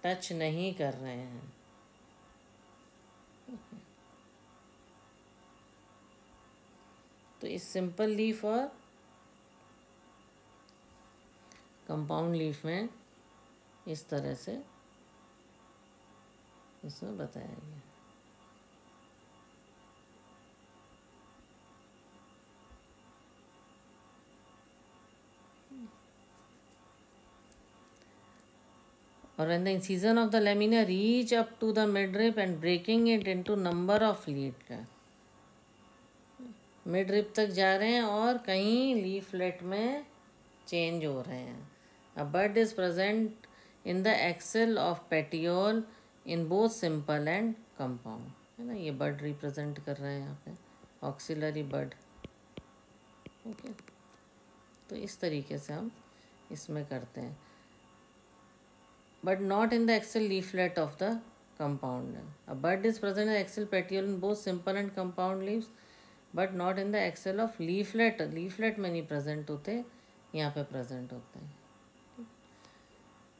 टच नहीं कर रहे हैं। तो इस सिंपल लीफ और कंपाउंड लीफ में इस तरह से इसमें बताया गया। और when the incision of the lamina reach up to the midrib and breaking it into number of leaf, midrib तक जा रहे हैं और कहीं लीफलेट में चेंज हो रहे हैं। A bud is present in the axil of petiole in both simple and compound, है ना। ये बड रिप्रेजेंट कर रहे हैं यहाँ पे, ऑक्सिलरी बड। ओके, तो इस तरीके से हम इसमें करते हैं, but not in the axil leaflet of the compound. A bud is present in axil petiole in both simple and compound leaves but not in the axil of leaflet. Leaflet में नहीं प्रेजेंट होते, यहाँ पे present होते हैं।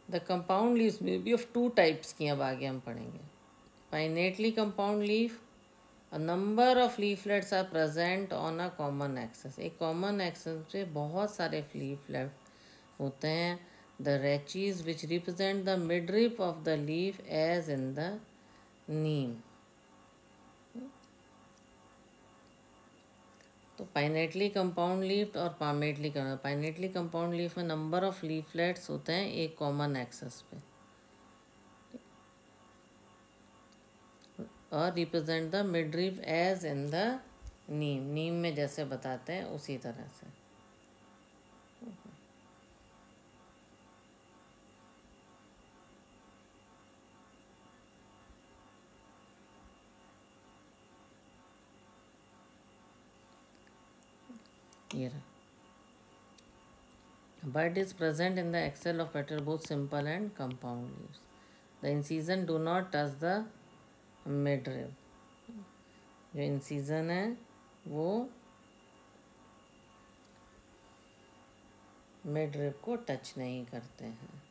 The compound leaves में be of 2 types की अब आगे हम पढ़ेंगे। Pinnately compound leaf, a number of leaflets are present on a common axis. एक कॉमन एक्सेस पे बहुत सारे लीफलेट होते हैं। The rachis which represent the midrib of the leaf as in the neem. तो पाइनेटली कंपाउंड लीफ और pinnately compound leaf में number of leaflets होते हैं एक कॉमन एक्सेस पे, और represent the midrib as in the neem में जैसे बताते हैं उसी तरह से। ये रहा, bud is present in the axil of petal both simple and compound leaves. The incision do not touch the midrib. जो incision है वो midrib को टच नहीं करते हैं।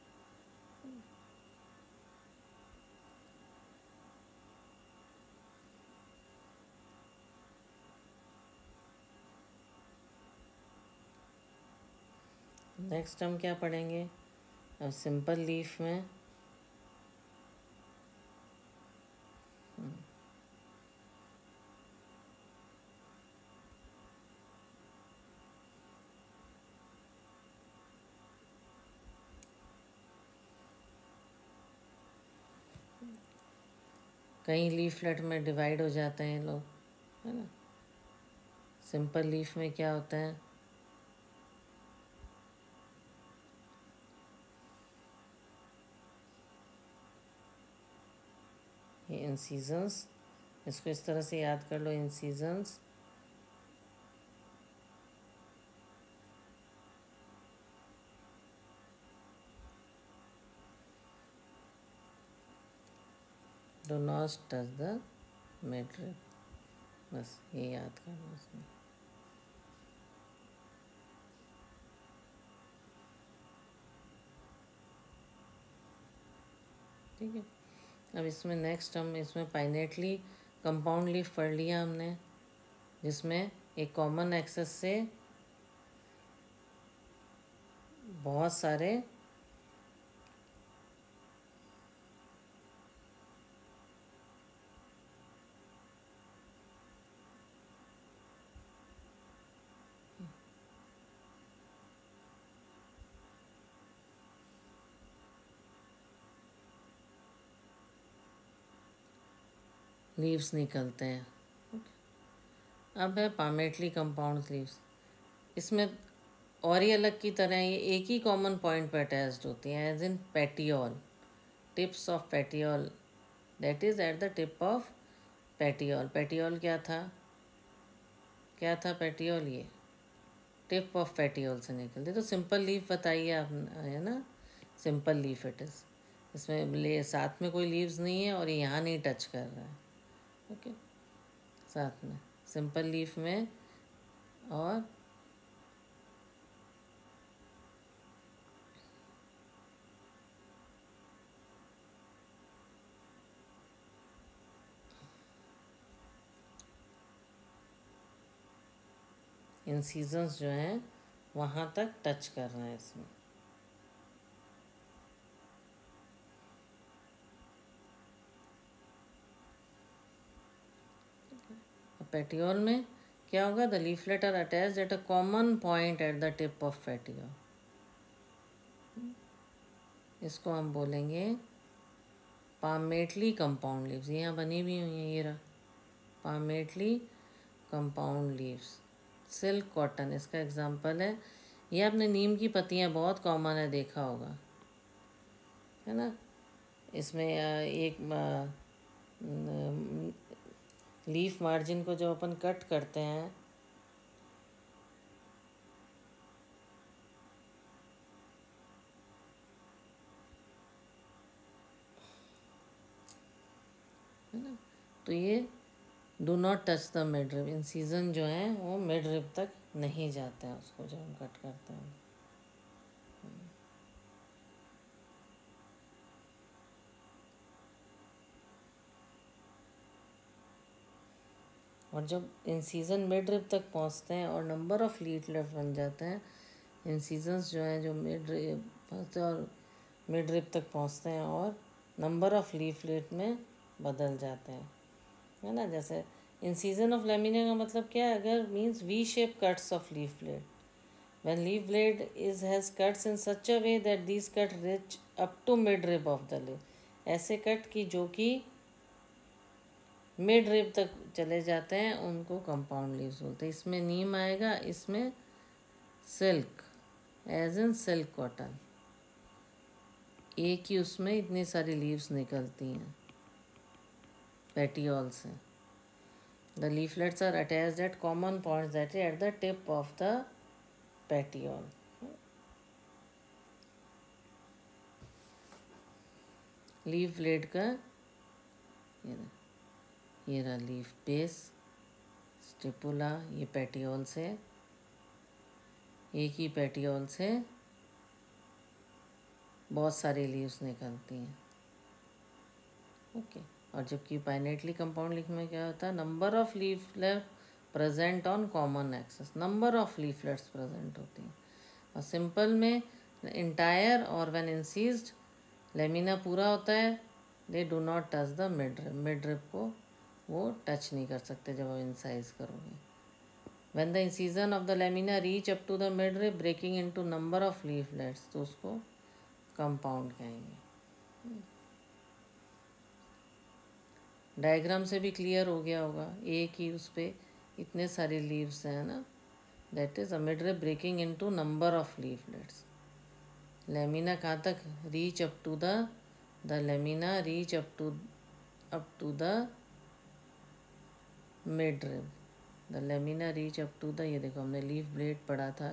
नेक्स्ट हम क्या पढ़ेंगे अब सिंपल लीफ में। कई लीफलेट में डिवाइड हो जाते हैं लोग, है ना। सिंपल लीफ में क्या होता है, ये इंसीजन्स, इसको इस तरह से याद कर लो, incisions do not touch the midrib, बस ये याद कर लो इसमें। ठीक है, अब इसमें नेक्स्ट हम इसमें पाइनेटली कंपाउंड लीफ पढ़ लिया हमने, जिसमें एक कॉमन एक्सेस से बहुत सारे लीव्स निकलते हैं। अब है पामेटली कंपाउंड लीव्स, इसमें और ही अलग की तरह ये एक ही कॉमन पॉइंट पर अटैच्ड होती हैं, as in petiole, tips of petiole, that is at the tip of petiole. Petiole क्या था, क्या था पेटियोल, ये टिप ऑफ पेटियोल से निकलती। तो सिंपल लीफ बताइए आप, है ना, सिंपल लीफ इट इज़, इसमें साथ में कोई लीव्स नहीं है और ये यहाँ नहीं टच कर रहा है। ओके, साथ में सिंपल लीफ में, और इंसीजन्स जो हैं वहाँ तक टच कर रहे हैं इसमें। पेटियोल में क्या होगा, the leaflet are attached at a common point at the tip of petiole. इसको हम बोलेंगे पामेटली कंपाउंड लीव्स। यहाँ बनी भी हुई हैं, ये रहा palmately compound leaves. Silk cotton इसका एग्जांपल है। ये आपने नीम की पत्तियाँ बहुत कॉमन है, देखा होगा, है ना। इसमें एक लीफ मार्जिन को जब अपन कट करते हैं, है ना, तो ये do not touch the mid rib, incision जो है वो मिड रिब तक नहीं जाते हैं उसको जब हम कट करते हैं। और जब इंसीजन मिड रिब तक पहुंचते हैं और नंबर ऑफ लीफलेट बन जाते हैं, इंसीजन्स जो हैं जो मिड रिब पहुँचते हैं और मिड रिब तक पहुंचते हैं और नंबर ऑफ लीफलेट में बदल जाते हैं, है ना। जैसे इंसीजन ऑफ लेमिना का मतलब क्या है? अगर means V shape cuts of leaf blade. When leaf blade has cuts in such a way that these cuts reach up to mid rib of the leaf. ऐसे कट की जो कि mid rib तक चले जाते हैं उनको कंपाउंड लीव्स बोलते हैं. इसमें नीम आएगा, इसमें silk, as in silk cotton. एक ही उसमें इतनी सारी लीव्स निकलती हैं पेटियोल से. The leaflets are attached at common points that at the tip of the petiole. Leaf blade का ये रहा लीफ बेस, स्टिपुला, ये पेटियोल से, एक ही पेटियोल से बहुत सारी लीव्स निकलती हैं. ओके. और जबकि पाइनेटली कंपाउंड लिखने में क्या होता है? Number of leaflet present on common axis. Number of leaflets present होती हैं. और सिंपल में इंटायर और व्हेन इंसीज्ड लेमिना पूरा होता है, they do not touch the mid rib. Mid rib को वो टच नहीं कर सकते जब आप इंसाइज करोगे. When the incision of the lamina reach up to the mid rib breaking into number of leaflets, तो उसको कंपाउंड कहेंगे. डायग्राम से भी क्लियर हो गया होगा. एक ही उस पर इतने सारे लीव्स हैं ना. That is a mid rib breaking into number of leaflets. Lamina कहाँ तक reach up to the lamina reach up to the mid rib. The lamina reach up to the, ये देखो हमने लीफ ब्लेड पढ़ा था.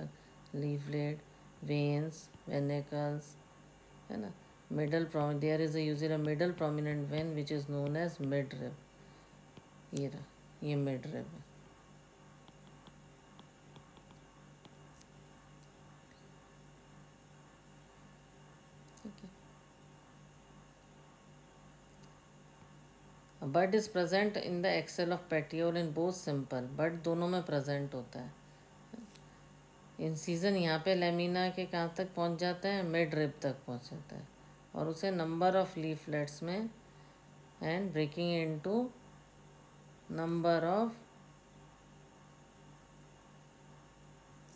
Leaf blade, veins, veinlets, है ना. Middle there is usually a middle prominent vein which is known as mid rib. ये रहा, ये मिड रिब है. ठीक है. Bud is present in the axil of petiole in both simple. Bud दोनों में प्रेजेंट होता है. इंसीजन यहाँ पे लेमिना के कहाँ तक पहुँच जाता है? मिड रिब तक पहुँच जाता है. और उसे नंबर ऑफ लीफलेट्स में and breaking into number of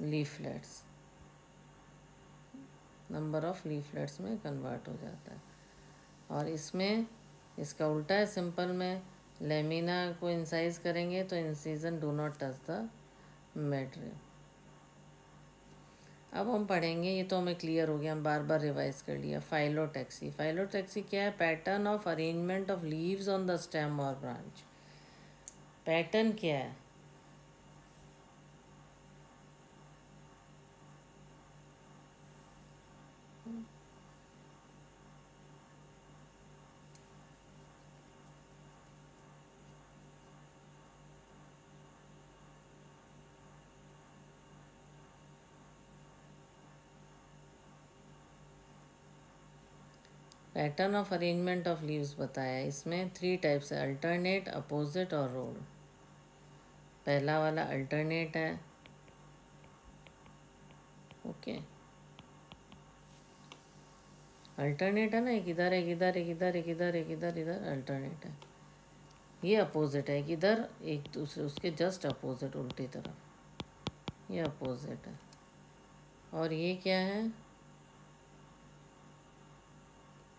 leaflets, number of leaflets में कन्वर्ट हो जाता है. और इसमें इसका उल्टा है. सिंपल में लेमिना को इंसाइज करेंगे तो incision do not touch the mid rib. अब हम पढ़ेंगे, ये तो हमें क्लियर हो गया, हम बार बार रिवाइज कर लिया. फाइलोटैक्सी. फाइलोटैक्सी क्या है? Pattern of arrangement of leaves on the stem और ब्रांच. पैटर्न क्या है? Pattern of arrangement of leaves बताया. इसमें 3 टाइप्स है, अल्टरनेट, अपोजिट और रोल. पहला वाला अल्टरनेट है. ओके. अल्टरनेट है ना, एक इधर, एक इधर, एक इधर, एक इधर, एक इधर, इधर अल्टरनेट है. ये अपोजिट है, एक इधर, एक दूसरे उसके जस्ट अपोजिट, उल्टी तरफ. ये अपोजिट है. और ये क्या है?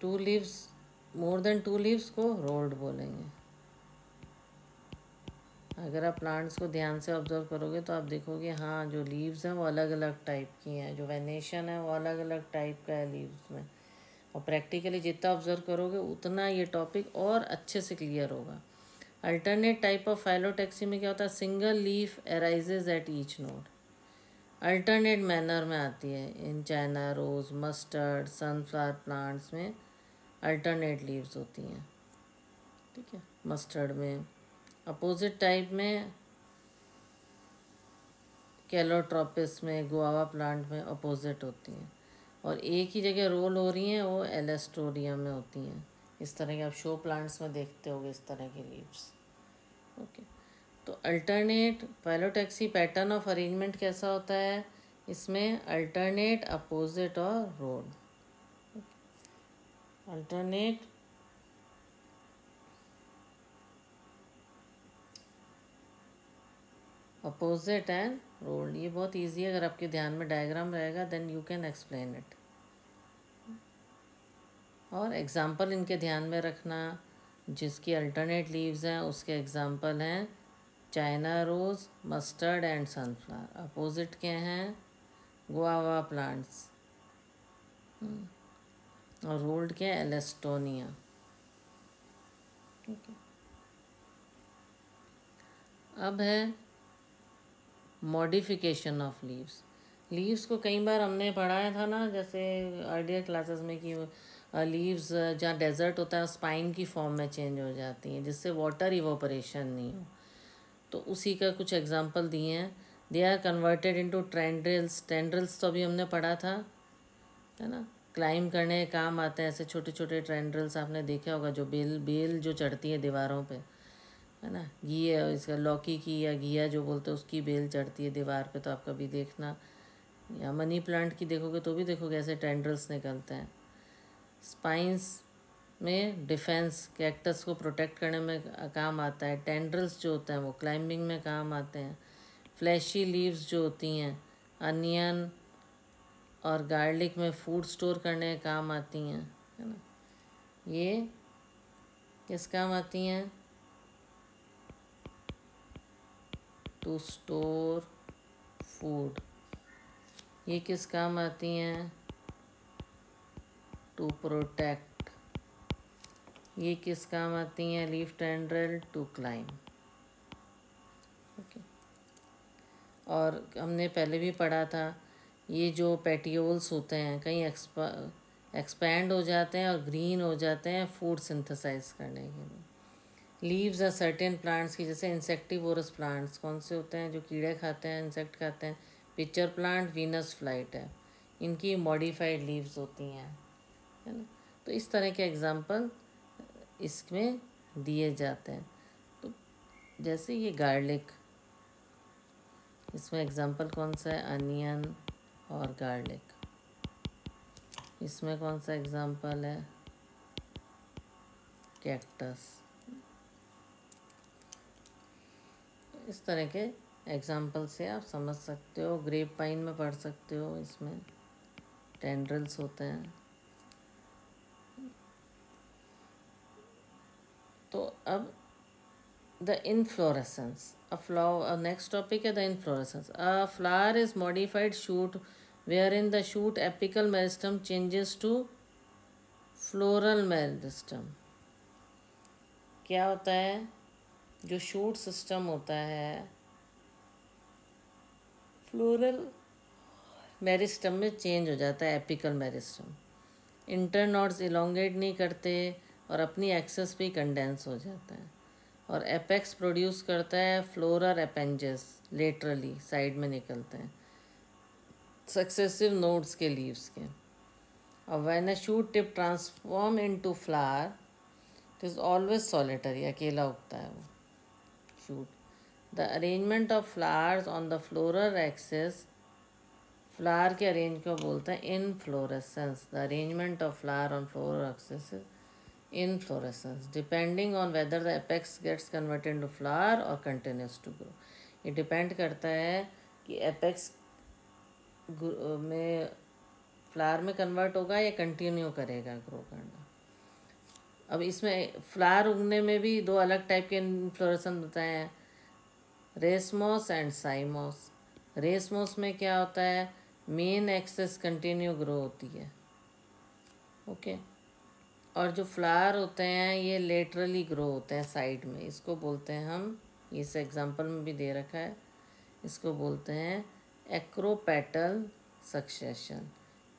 2 लीव्स, मोर देन 2 लीव्स को रोल्ड बोलेंगे. अगर आप प्लांट्स को ध्यान से ऑब्जर्व करोगे तो आप देखोगे हाँ, जो लीव्स हैं वो अलग अलग टाइप की हैं. जो वेनेशन है वो अलग अलग टाइप का है लीव्स में. और प्रैक्टिकली जितना ऑब्जर्व करोगे उतना ये टॉपिक और अच्छे से क्लियर होगा. अल्टरनेट टाइप ऑफ फाइलोटैक्सी में क्या होता है? Single leaf arises at each node. Alternate manner में आती है. इन China rose, mustard, sunflower plants में अल्टरनेट लीव्स होती हैं. ठीक है. मस्टर्ड में. अपोजिट टाइप में कैलोट्रोपिस में, गुआवा प्लांट में अपोजिट होती हैं. और एक ही जगह रोल हो रही हैं वो एलेस्टोरियम में होती हैं. इस तरह के आप शो प्लांट्स में देखते होगे इस तरह के लीव्स. ओके. तो alternate phyllotaxy pattern of arrangement कैसा होता है? इसमें अल्टरनेट, अपोजिट और whorl. Alternate, opposite and whorled, ये बहुत इजी है, अगर आपके ध्यान में डायग्राम रहेगा then you can explain it. और एग्जाम्पल इनके ध्यान में रखना, जिसकी अल्टरनेट लीव्स हैं उसके एग्जाम्पल हैं China rose, mustard and sunflower. Opposite के हैं गुआवा प्लांट्स, और रोल्ड के एलेस्टोनिया। ठीक है, अब है मॉडिफिकेशन ऑफ लीव्स। लीव्स को कई बार हमने पढ़ाया था ना, जैसे अर्लियर क्लासेस में, कि लीव्स जहाँ डेजर्ट होता है स्पाइन की फॉर्म में चेंज हो जाती हैं जिससे वाटर इवोपरेशन नहीं हो। तो उसी का कुछ एग्जांपल दिए हैं। They are converted into tendrils. Tendrils तो अभी हमने पढ़ा था, है ना, क्लाइम करने के काम आते हैं। ऐसे छोटे छोटे टेंड्रिल्स आपने देखा होगा, जो बेल जो चढ़ती है दीवारों पे, है ना, घिया, इसका लौकी की या घिया जो बोलते हैं उसकी बेल चढ़ती है दीवार पे, तो आप कभी देखना, या मनी प्लांट की देखोगे तो भी देखोगे ऐसे टेंड्रिल्स निकलते हैं। स्पाइंस में डिफेंस, कैक्टस को प्रोटेक्ट करने में काम आता है। टेंड्रिल्स जो होते हैं वो क्लाइंबिंग में काम आते हैं। फ्लैशी लीव्स जो होती हैं अनियन और गार्लिक में फूड स्टोर करने में काम आती हैं, है ना। ये किस काम आती हैं? To store food. ये किस काम आती हैं? To protect. ये किस काम आती हैं? Leaf tendril to climb. Okay, और हमने पहले भी पढ़ा था, ये जो पेटियोल्स होते हैं कहीं एक्सपैंड हो जाते हैं और ग्रीन हो जाते हैं फूड सिंथेसाइज करने के लिए। लीव्स आर सर्टेन प्लांट्स की, जैसे इंसेक्टिवोरस प्लांट्स कौन से होते हैं? जो कीड़े खाते हैं, इंसेक्ट खाते हैं। पिक्चर प्लांट वीनस फ्लाइट है, इनकी मॉडिफाइड लीव्स होती हैं, है ना। तो इस तरह के एग्जांपल इसमें दिए जाते हैं। तो जैसे ये गार्लिक, इसमें एग्जांपल कौन सा है? अनियन और गार्लिक। इसमें कौन सा एग्जांपल है? कैक्टस। इस तरह के एग्जांपल से आप समझ सकते हो। ग्रेप वाइन में पढ़ सकते हो, इसमें टेंड्रिल्स होते हैं। तो अब द इनफ्लोरेसेंस, नेक्स्ट टॉपिक है the inflorescence. A flower is modified shoot where in the shoot apical meristem changes to floral meristem. क्या होता है? जो शूट सिस्टम होता है फ्लोरल मेरिस्टम में चेंज हो जाता है, एपिकल मेरिस्टम। इंटरनॉड्स इलोंगेट नहीं करते और अपनी एक्सेस पे कंडेंस हो जाता है। और एपेक्स प्रोड्यूस करता है फ्लोरल अपेंजेस, लेटरली साइड में निकलते हैं सक्सेसिव नोड्स के लीव्स के। और when a shoot tip transform into flower, it is always solitary, अकेला उगता है वो shoot. The arrangement of flowers on the floral axis, flower के अरेंज को बोलते हैं inflorescence. The arrangement of flower on floral axis inflorescence, depending on whether the apex gets converted into flower और continues to grow. ये depend करता है कि apex में फ्लावर में कन्वर्ट होगा या कंटिन्यू करेगा ग्रो करना। अब इसमें फ्लावर उगने में भी दो अलग टाइप के इन्फ्लोरेसेंस होते हैं, रेसमोस एंड साइमोस। रेसमोस में क्या होता है? मेन एक्सेस कंटिन्यू ग्रो होती है, ओके। और जो फ्लावर होते हैं ये लेटरली ग्रो होते हैं साइड में, इसको बोलते हैं हम, इस एग्जांपल में भी दे रखा है, इसको बोलते हैं एक्रोपेटल सक्सेशन।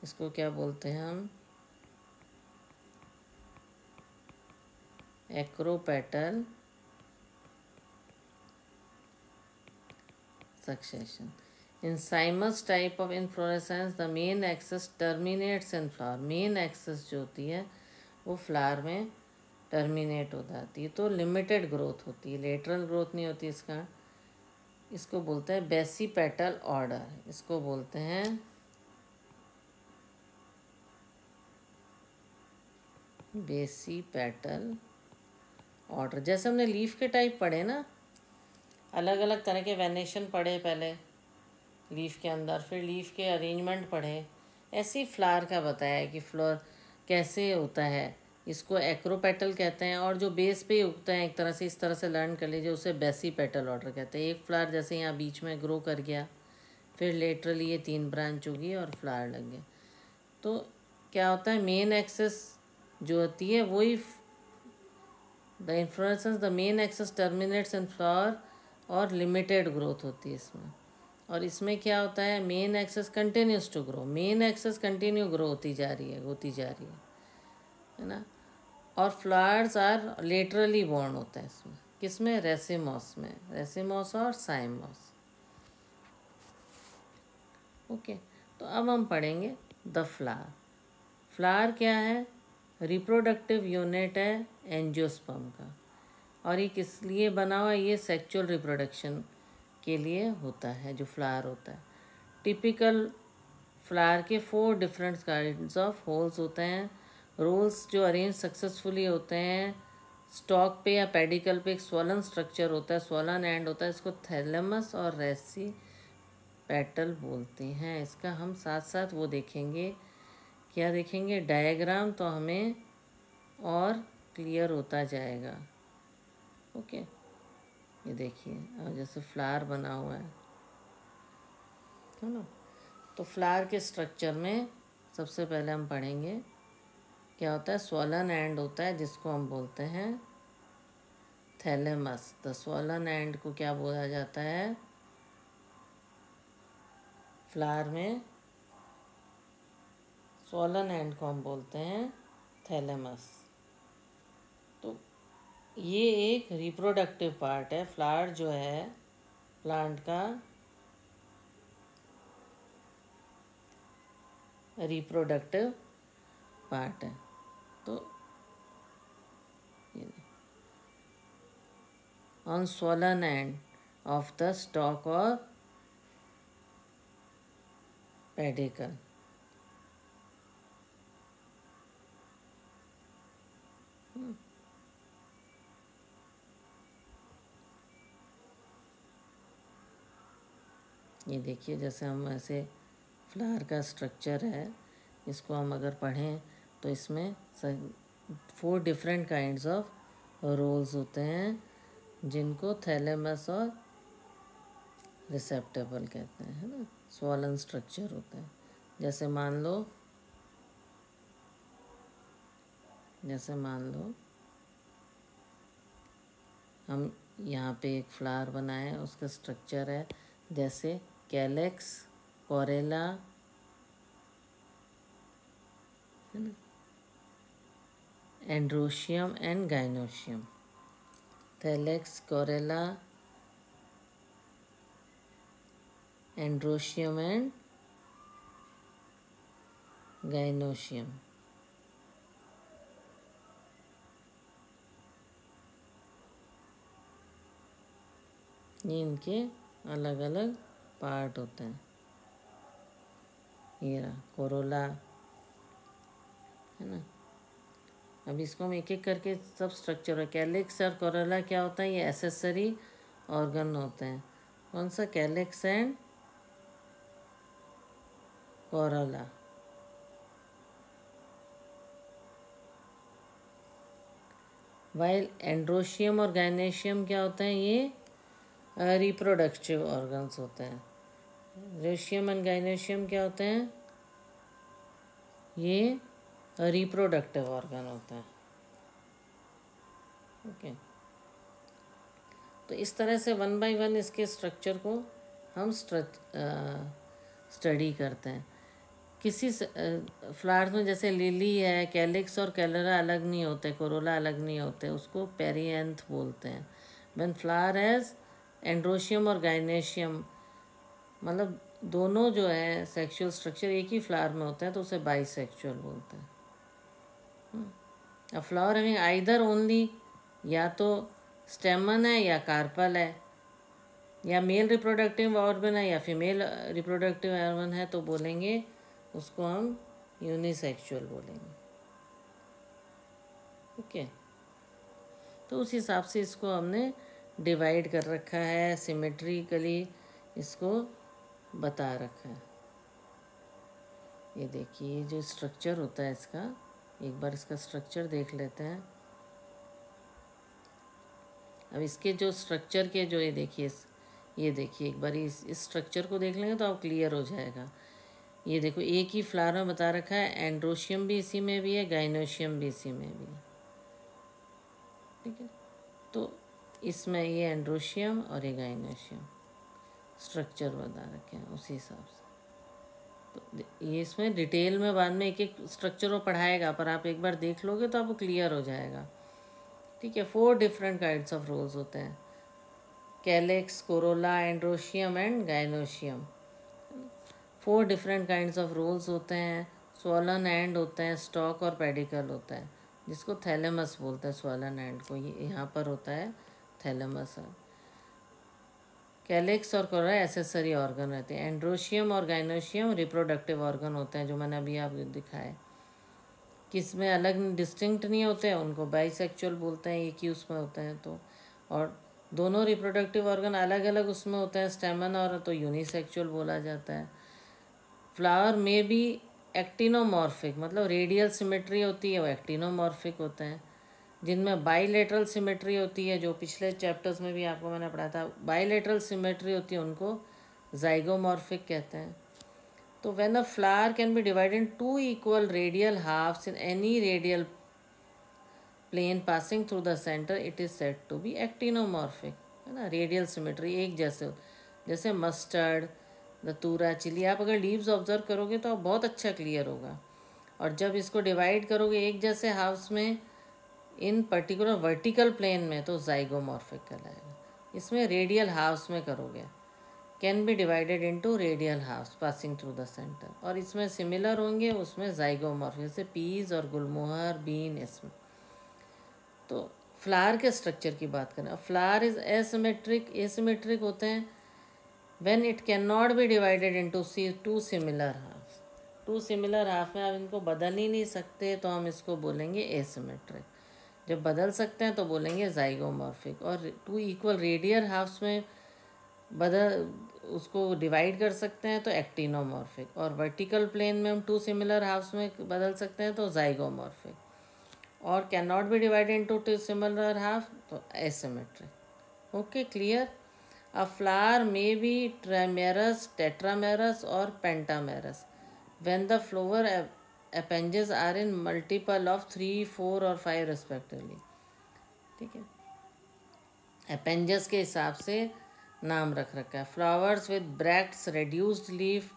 इसको क्या बोलते हैं हम? Acropetal succession. In cymous type of inflorescence, the main axis terminates in flower. Main axis जो होती है वो फ्लावर में टर्मिनेट हो जाती है, तो लिमिटेड ग्रोथ होती है, लेटरल ग्रोथ नहीं होती इसका। इसको बोलते हैं बेसिपेटल ऑर्डर, इसको बोलते हैं बेसिपेटल ऑर्डर। जैसे हमने लीफ के टाइप पढ़े ना, अलग अलग तरह के वेनेशन पढ़े पहले लीफ के अंदर, फिर लीफ के अरेंजमेंट पढ़े। ऐसे ही फ्लावर का बताया है कि फ्लावर कैसे होता है। इसको एक्रोपेटल कहते हैं, और जो बेस पे उगता है एक तरह से, इस तरह से लर्न कर लीजिए, उसे बेसी पेटल ऑर्डर कहते हैं। एक फ्लावर जैसे यहाँ बीच में ग्रो कर गया, फिर लेटरली ये 3 ब्रांच होगी और फ्लावर लग गया। तो क्या होता है, मेन एक्सेस जो होती है वही the inflorescence the main axis terminates in flower, और लिमिटेड ग्रोथ होती है इसमें। और इसमें क्या होता है, main axis continues to grow, main axis continue grow होती जा रही है ना। और फ्लावर्स आर लेटरली बॉर्न होते हैं इसमें, किसमें, रेसिमॉस में, रेसिमॉस और साइमॉस। ओके, तो अब हम पढ़ेंगे द फ्लावर। फ्लावर क्या है, रिप्रोडक्टिव यूनिट है एंजियोस्पर्म का, और ये किस लिए बना हुआ है, ये सेक्सुअल रिप्रोडक्शन के लिए होता है जो फ्लावर होता है। टिपिकल फ्लावर के 4 डिफरेंट काइंड्स ऑफ होल्स होते हैं। रोल्स जो अरेंज सक्सेसफुली होते हैं। स्टॉक पे या पेडिकल पे एक स्वॉलन स्ट्रक्चर होता है, स्वॉलन एंड होता है, इसको थैलेमस और रेसी पेटल बोलते हैं। इसका हम साथ साथ वो देखेंगे, क्या देखेंगे, डायग्राम, तो हमें और क्लियर होता जाएगा। ओके, ये देखिए, अब जैसे फ्लावर बना हुआ है ना। तो फ्लावर के स्ट्रक्चर में सबसे पहले हम पढ़ेंगे क्या होता है, स्वॉलन एंड होता है जिसको हम बोलते हैं थैलेमस। द स्वॉलन एंड को क्या बोला जाता है, फ्लावर में स्वॉलन एंड को हम बोलते हैं थैलेमस। तो ये एक रिप्रोडक्टिव पार्ट है, फ्लावर जो है प्लांट का रिप्रोडक्टिव पार्ट है। तो on swollen end of the stock और पेडिकल, ये देखिए, जैसे हम ऐसे फ्लावर का स्ट्रक्चर है, इसको हम अगर पढ़ें तो इसमें 4 डिफरेंट काइंड्स ऑफ रोल्स होते हैं जिनको थैलेमस और रिसेप्टेबल कहते हैं, है ना। स्वॉलन स्ट्रक्चर होता है। जैसे मान लो हम यहाँ पे एक फ्लावर बनाए, उसका स्ट्रक्चर है जैसे कैलेक्स, कोरेला, है ना, एंड्रोशियम एंड गाइनोशियम। थैलेक्स, कोरेला, एंड्रोशियम एंड गाइनोशियम। ये इनके अलग अलग पार्ट होते हैं। ये रहा कोरोला, है ना। अब इसको हम एक एक करके सब स्ट्रक्चर है। कैलिक्स और कोरोला क्या होता है, ये एसेसरी ऑर्गन होते हैं। कौन सा, calyx and Corolla. While androecium और गाइनेशियम क्या होते हैं, ये रिप्रोडक्टिव ऑर्गन्स होते हैं। एंड्रोशियम एंड गाइनेशियम क्या होते हैं, ये रिप्रोडक्टिव ऑर्गन होता है। ओके, तो इस तरह से 1 बाय 1 इसके स्ट्रक्चर को हम स्टडी करते हैं। किसी फ्लावर्स में जैसे लिली है, कैलिक्स और कैलोरा अलग नहीं होते, कोरोला अलग नहीं होते, उसको पेरिएंथ बोलते हैं। व्हेन फ्लावर हैज़ एंड्रोशियम और गाइनेशियम, मतलब दोनों जो है सेक्सुअल स्ट्रक्चर एक ही फ्लावर में होते हैं, तो उसे बाइसेक्सुअल बोलते हैं। अब फ्लावर हमें आइदर ओनली, या तो स्टेमन है या कार्पल है, या मेल रिप्रोडक्टिव ऑर्गन है या फीमेल रिप्रोडक्टिव ऑर्गन है, तो बोलेंगे उसको हम यूनिसेक्सुअल बोलेंगे। ओके, तो उस हिसाब से इसको हमने डिवाइड कर रखा है, सिमेट्रिकली इसको बता रखा है। ये देखिए, ये जो स्ट्रक्चर होता है इसका, एक बार इसका स्ट्रक्चर देख लेते हैं। अब इसके जो स्ट्रक्चर के जो ये देखिए एक बार इस स्ट्रक्चर को देख लेंगे तो आप क्लियर हो जाएगा। ये देखो, एक ही फ्लावर में बता रखा है, एंड्रोशियम भी इसी में भी है, गाइनोशियम भी इसी में भी है, ठीक है। तो इसमें ये एंड्रोशियम और ये गाइनोशियम स्ट्रक्चर बता रखे हैं उसी हिसाब से। तो ये इसमें डिटेल में बाद में एक एक स्ट्रक्चर वो पढ़ाएगा, पर आप एक बार देख लोगे तो आपको क्लियर हो जाएगा, ठीक है। 4 डिफरेंट काइंड्स ऑफ रोल्स होते हैं, calyx, corolla, androecium and gynoecium. 4 different kinds of whorls होते हैं। स्वॉलन एंड होते हैं, स्टॉक और पेडिकल होता है, जिसको थैलेमस बोलते हैं स्वॉलन एंड को। ये यहाँ पर होता है थैलेमस है। कैलिक्स और कोरोला एसेसरी ऑर्गन रहते हैं। एंड्रोशियम और गाइनोशियम रिप्रोडक्टिव ऑर्गन होते हैं, जो मैंने अभी आपको दिखाए। किस में अलग डिस्टिंक्ट नहीं होते हैं, उनको बाइसेक्चुअल बोलते हैं, एक ही उसमें होते हैं। तो और दोनों रिप्रोडक्टिव ऑर्गन अलग अलग उसमें होते हैं, स्टेमन और तो यूनिसेक्चुअल बोला जाता है। फ्लावर में भी एक्टिनोमॉर्फिक, मतलब रेडियल सिमेट्री होती है, वो एक्टिनोमॉर्फिक होते हैं। जिनमें बाईलेटरल सिमेट्री होती है, जो पिछले चैप्टर्स में भी आपको मैंने पढ़ा था, बाईलेटरल सिमेट्री होती है, उनको जाइगोमॉर्फिक कहते हैं। तो when a flower can be divided in 2 equal radial halves in any radial plane passing through the centre, it is said to be actinomorphic, है ना। रेडियल सिमेट्री एक जैसे, जैसे मस्टर्ड, दतूरा, चिली, आप अगर लीव्स ऑब्जर्व करोगे तो बहुत अच्छा क्लियर होगा। और जब इसको डिवाइड करोगे एक जैसे हाफ्स में इन पर्टिकुलर वर्टिकल प्लेन में, तो जाइगोमॉर्फिक कहलाएगा। इसमें रेडियल हाफ्स में करोगे, can be divided into radial halves passing through the centre. और इसमें सिमिलर होंगे, उसमें जाइगोमॉर्फिक, जैसे पीज और गुलमोहर, बीन, इसमें। तो फ्लावर के स्ट्रक्चर की बात करें, फ्लावर इज एसिमेट्रिक, एसिमेट्रिक होते हैं when it can not be divided into 2 similar halves. 2 similar half में आप इनको बदल ही नहीं सकते, तो हम इसको बोलेंगे एसिमेट्रिक। जब बदल सकते हैं तो बोलेंगे जाइगोमॉर्फिक। और 2 इक्वल रेडियल हाफ्स में बदल उसको डिवाइड कर सकते हैं तो एक्टिनोमॉर्फिक। और वर्टिकल प्लेन में हम 2 सिमिलर हाफ्स में बदल सकते हैं तो जाइगोमॉर्फिक। और can not be divided into 2 similar half, तो asymmetric. Okay, clear. A flower may be trimerous, tetramerous और pentamerous when the flower appendages are in multiple of 3, 4 और 5 रिस्पेक्टिवली, ठीक है। अपेंजेस के हिसाब से नाम रख रखा है। Flowers with bracts, reduced leaf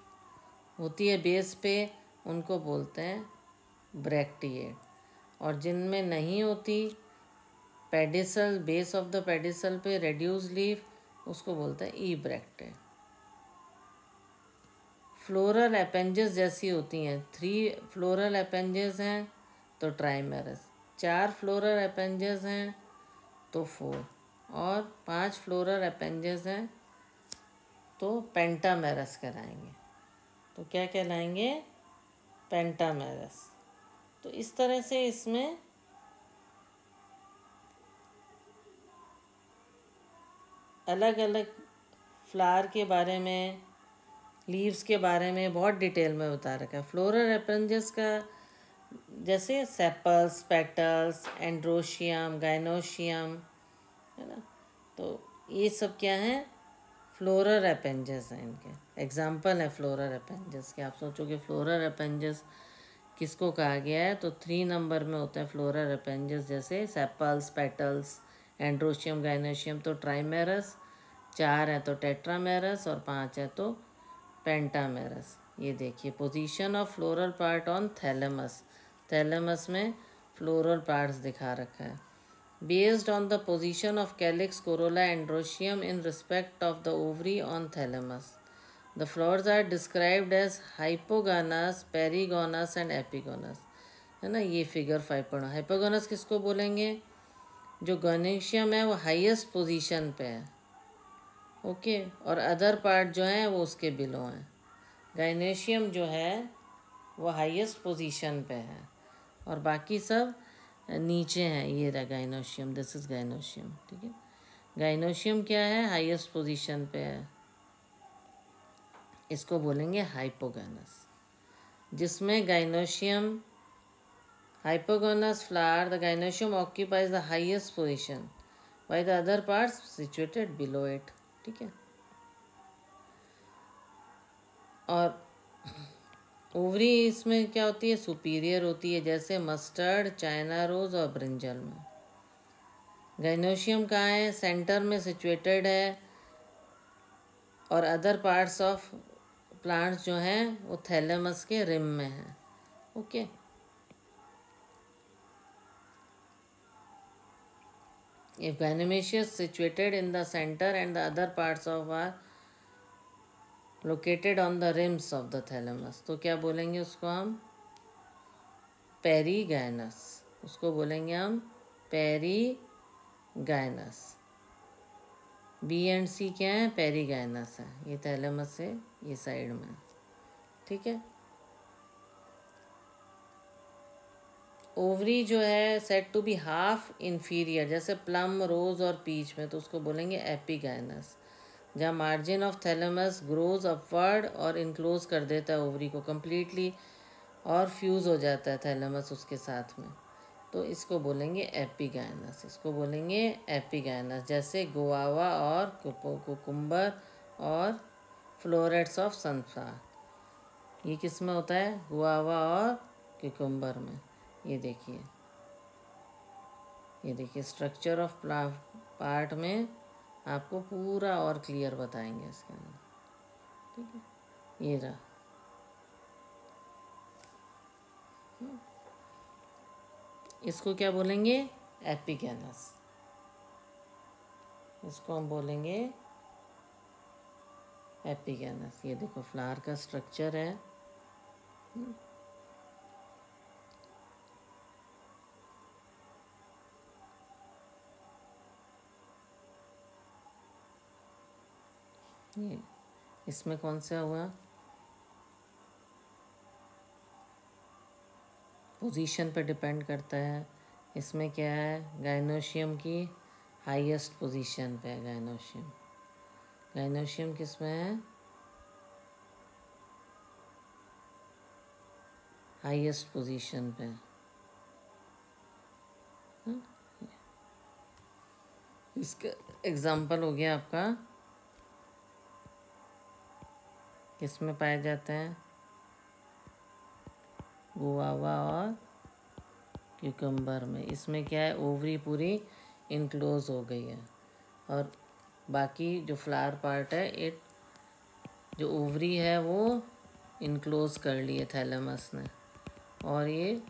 होती है बेस पे, उनको बोलते हैं ब्रैक्टिएट। और जिनमें नहीं होती, pedicel, base of the pedicel पे रेड्यूस्ड लीफ, उसको बोलते हैं ई ब्रैक्टेड। फ्लोरल अपेंजेस जैसी होती हैं, 3 फ्लोरल अपेंजेस हैं तो ट्राइमेरस, 4 फ्लोरल अपेंजेस हैं तो 4, और 5 फ्लोरल अपेंजेस हैं तो पेंटामेरस कहलाएंगे। तो क्या कहलाएंगे? पेंटामेरस। तो इस तरह से इसमें अलग अलग फ्लावर के बारे में, लीव्स के बारे में बहुत डिटेल में बता रखा है। फ्लोरल अपेंजेस का जैसे सेपल्स, पेटल्स, एंड्रोशियम, गाइनोशियम, है ना। तो ये सब क्या है? फ्लोरल अपेंजेस हैं इनके। एग्जाम्पल है फ्लोरल अपेंजेस के। आप सोचोगे फ्लोरल अपेंजेस किसको कहा गया है, तो 3 नंबर में होते हैं फ्लोरल अपेंजेस, जैसे सेपल्स, पेटल्स, एंड्रोशियम, गाइनोशियम तो ट्राइमेरस, 4 है तो टेट्रामेरस, और 5 है तो पेंटामेरस। ये देखिए, position of floral part on thalamus. Thalamus में फ्लोरल पार्ट्स दिखा रखा है। Based on the position of calyx, corolla, androecium in respect of the ovary on thalamus, the flowers are described as hypogynous, perigynous and epigynous, है ना। ये figure 5 पढ़ो। हाइपोगोनस किसको बोलेंगे? जो गॉनेशियम है वो हाईएस्ट पोजीशन पे है, ओके। और अदर पार्ट जो हैं वो उसके बिलो हैं। गाइनेशियम जो है वो हाईएस्ट पोजीशन पे है, और बाकी सब नीचे हैं। ये रहा गाइनोशियम, दिस इज गाइनोशियम, ठीक है। गाइनोशियम क्या है, हाईएस्ट पोजीशन पे है, इसको बोलेंगे हाइपोगोनस। जिसमें gynoecium hypogonous flower, the gynoecium occupies the highest position while the other parts situated below it। ठीक है। और ओवरी इसमें क्या होती है, सुपीरियर होती है, जैसे मस्टर्ड, चाइना रोज और ब्रिंजल में। गाइनोशियम कहाँ है, सेंटर में सिचुएटेड है, और अदर पार्ट्स ऑफ प्लांट्स जो हैं वो थैलेमस के रिम में हैं। Okay. If gynoecious situated in the center and the other parts of are located on the rims of the thalamus, तो क्या बोलेंगे उसको हम, पेरीगाइनस। उसको बोलेंगे हम पेरीगाइनस। बी एंड सी क्या है, पेरीगाइनस है, ये थैलेमस से ये साइड में। ठीक है। ओवरी जो है said to be half inferior, जैसे प्लम, रोज और पीच में, तो उसको बोलेंगे एपिगाइनस। जहाँ margin of thalamus grows upward और इनक्लोज कर देता है ओवरी को कम्प्लीटली, और फ्यूज़ हो जाता है थैलेमस उसके साथ में, तो इसको बोलेंगे एपिगाइनस। इसको बोलेंगे एपिगाइनस, जैसे गुआवा और कुकुम्बर और फ्लोरेट्स ऑफ सनफ्लावर, ये किस में होता है, गुआवा और कुकुम्बर में। ये देखिए स्ट्रक्चर ऑफ पार्ट में आपको पूरा और क्लियर बताएंगे इसके अंदर। ठीक है, ये रहा। इसको क्या बोलेंगे, एपिगैनस। इसको हम बोलेंगे एपिगैनस। ये देखो फ्लावर का स्ट्रक्चर है। ये इसमें कौन सा हुआ, पोजीशन पे डिपेंड करता है। इसमें क्या है, गाइनोशियम की हाईएस्ट पोजीशन पे है। गाइनोशियम किस में है, हाईएस्ट पोजीशन पे। इसका एग्जाम्पल हो गया आपका, किसमें पाए जाते हैं, गुआवा और क्यूकम्बर में। इसमें क्या है, ओवरी पूरी इनक्लोज हो गई है, और बाकी जो फ्लावर पार्ट है, इट जो ओवरी है वो इनक्लोज कर लिए थैलेमस ने, और ये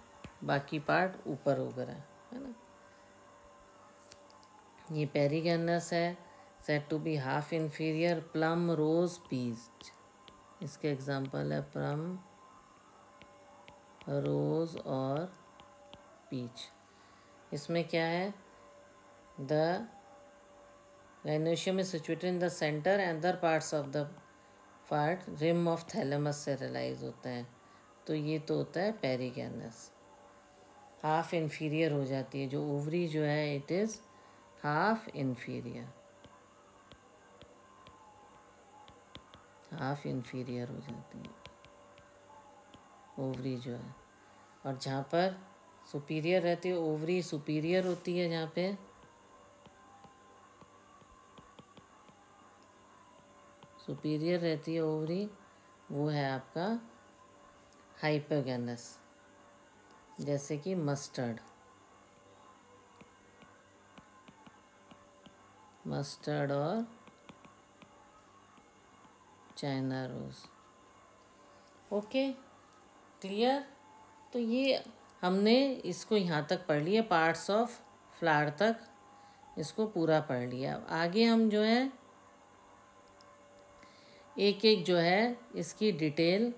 बाकी पार्ट ऊपर हो गया है ना। ये पेरीगैनस है, said to be half inferior, plum, rose, peach. इसके एग्जांपल है प्लम, रोज और पीच। इसमें क्या है, the gynoecium is situated in the centre and other parts of the part rim of thalamus से रिलाइज होते हैं, तो ये तो होता है पेरीगैनस। हाफ इन्फीरियर हो जाती है जो ओवरी जो है, it is half inferior, half inferior हो जाती है ओवरी जो है। और जहाँ पर सुपीरियर रहती है, ओवरी सुपीरियर होती है, जहाँ पे सुपीरियर रहती है ओवरी, वो है आपका हाइपोगैनस, जैसे कि मस्टर्ड और चाइना रोज। Okay, clear. तो ये हमने इसको यहाँ तक पढ़ लिया, पार्ट्स ऑफ फ्लावर तक इसको पूरा पढ़ लिया। अब आगे हम जो है एक एक जो है इसकी डिटेल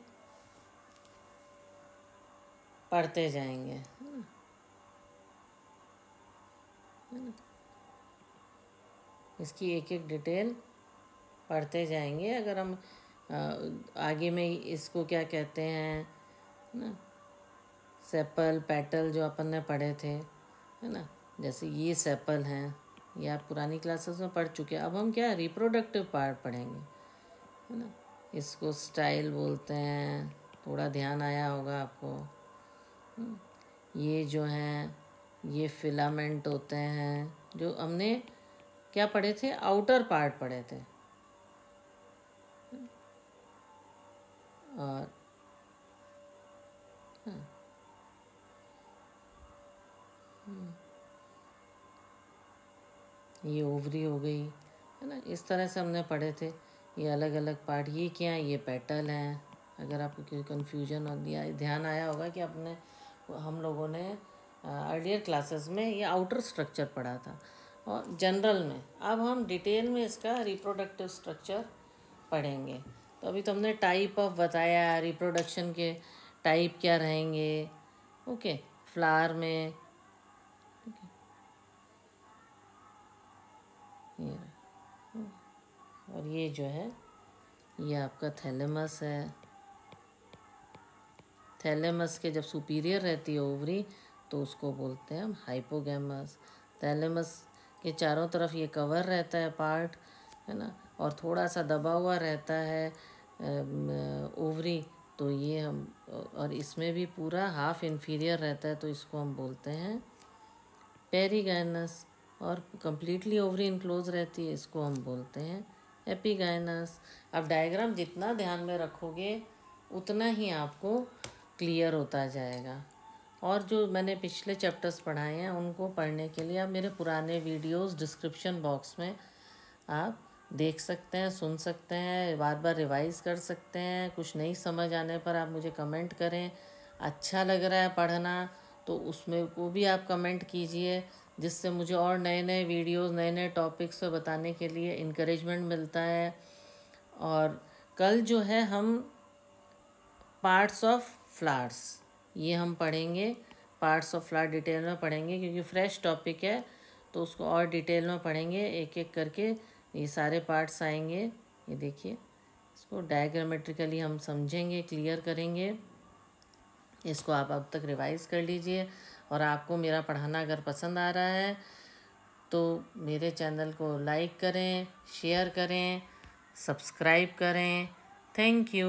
पढ़ते जाएंगे, है ना। इसकी एक एक डिटेल पढ़ते जाएंगे। अगर हम आगे में इसको क्या कहते हैं ना, सेपल, पेटल जो अपन ने पढ़े थे, है ना, जैसे ये सेपल हैं, ये आप पुरानी क्लासेस में पढ़ चुके हैं। अब हम क्या रिप्रोडक्टिव पार्ट पढ़ेंगे, है ना। इसको स्टाइल बोलते हैं, थोड़ा ध्यान आया होगा आपको। ये जो हैं ये फिलामेंट होते हैं, जो हमने क्या पढ़े थे, आउटर पार्ट पढ़े थे। और ये ओवरी हो गई, है ना। इस तरह से हमने पढ़े थे। ये अलग अलग पार्ट, ये क्या है, ये पेटल हैं। अगर आपको कोई कन्फ्यूजन हो दिया, ध्यान आया होगा कि अपने हम लोगों ने अर्लियर क्लासेस में ये आउटर स्ट्रक्चर पढ़ा था और जनरल में। अब हम डिटेल में इसका रिप्रोडक्टिव स्ट्रक्चर पढ़ेंगे। तो अभी तो हमने टाइप ऑफ बताया, रिप्रोडक्शन के टाइप क्या रहेंगे, ओके। फ्लावर में ये, और ये जो है ये आपका थैलेमस है। थैलेमस के जब सुपीरियर रहती है ओवरी तो उसको बोलते हैं हम हाइपोगैमस। थैलेमस के चारों तरफ ये कवर रहता है पार्ट, है ना, और थोड़ा सा दबा हुआ रहता है ओवरी, तो ये हम, और इसमें भी पूरा हाफ इन्फीरियर रहता है, तो इसको हम बोलते हैं पेरीगाइनस। और कंप्लीटली ओवरी इनक्लोज रहती है, इसको हम बोलते हैं एपिगाइनस। अब डायग्राम जितना ध्यान में रखोगे उतना ही आपको क्लियर होता जाएगा। और जो मैंने पिछले चैप्टर्स पढ़ाए हैं उनको पढ़ने के लिए आप मेरे पुराने वीडियोस डिस्क्रिप्शन बॉक्स में आप देख सकते हैं, सुन सकते हैं, बार बार रिवाइज कर सकते हैं। कुछ नहीं समझ आने पर आप मुझे कमेंट करें। अच्छा लग रहा है पढ़ना तो उसमें को भी आप कमेंट कीजिए, जिससे मुझे और नए नए वीडियोस, नए नए टॉपिक्स पे बताने के लिए इनकरेजमेंट मिलता है। और कल जो है हम पार्ट्स ऑफ फ्लावर्स ये हम पढ़ेंगे। पार्ट्स ऑफ फ्लावर डिटेल में पढ़ेंगे क्योंकि फ्रेश टॉपिक है, तो उसको और डिटेल में पढ़ेंगे एक एक करके। ये सारे पार्ट्स आएंगे, ये देखिए, इसको डायग्रामेट्रिकली हम समझेंगे, क्लियर करेंगे। इसको आप अब तक रिवाइज कर लीजिए। और आपको मेरा पढ़ाना अगर पसंद आ रहा है तो मेरे चैनल को लाइक करें, शेयर करें, सब्सक्राइब करें। Thank you.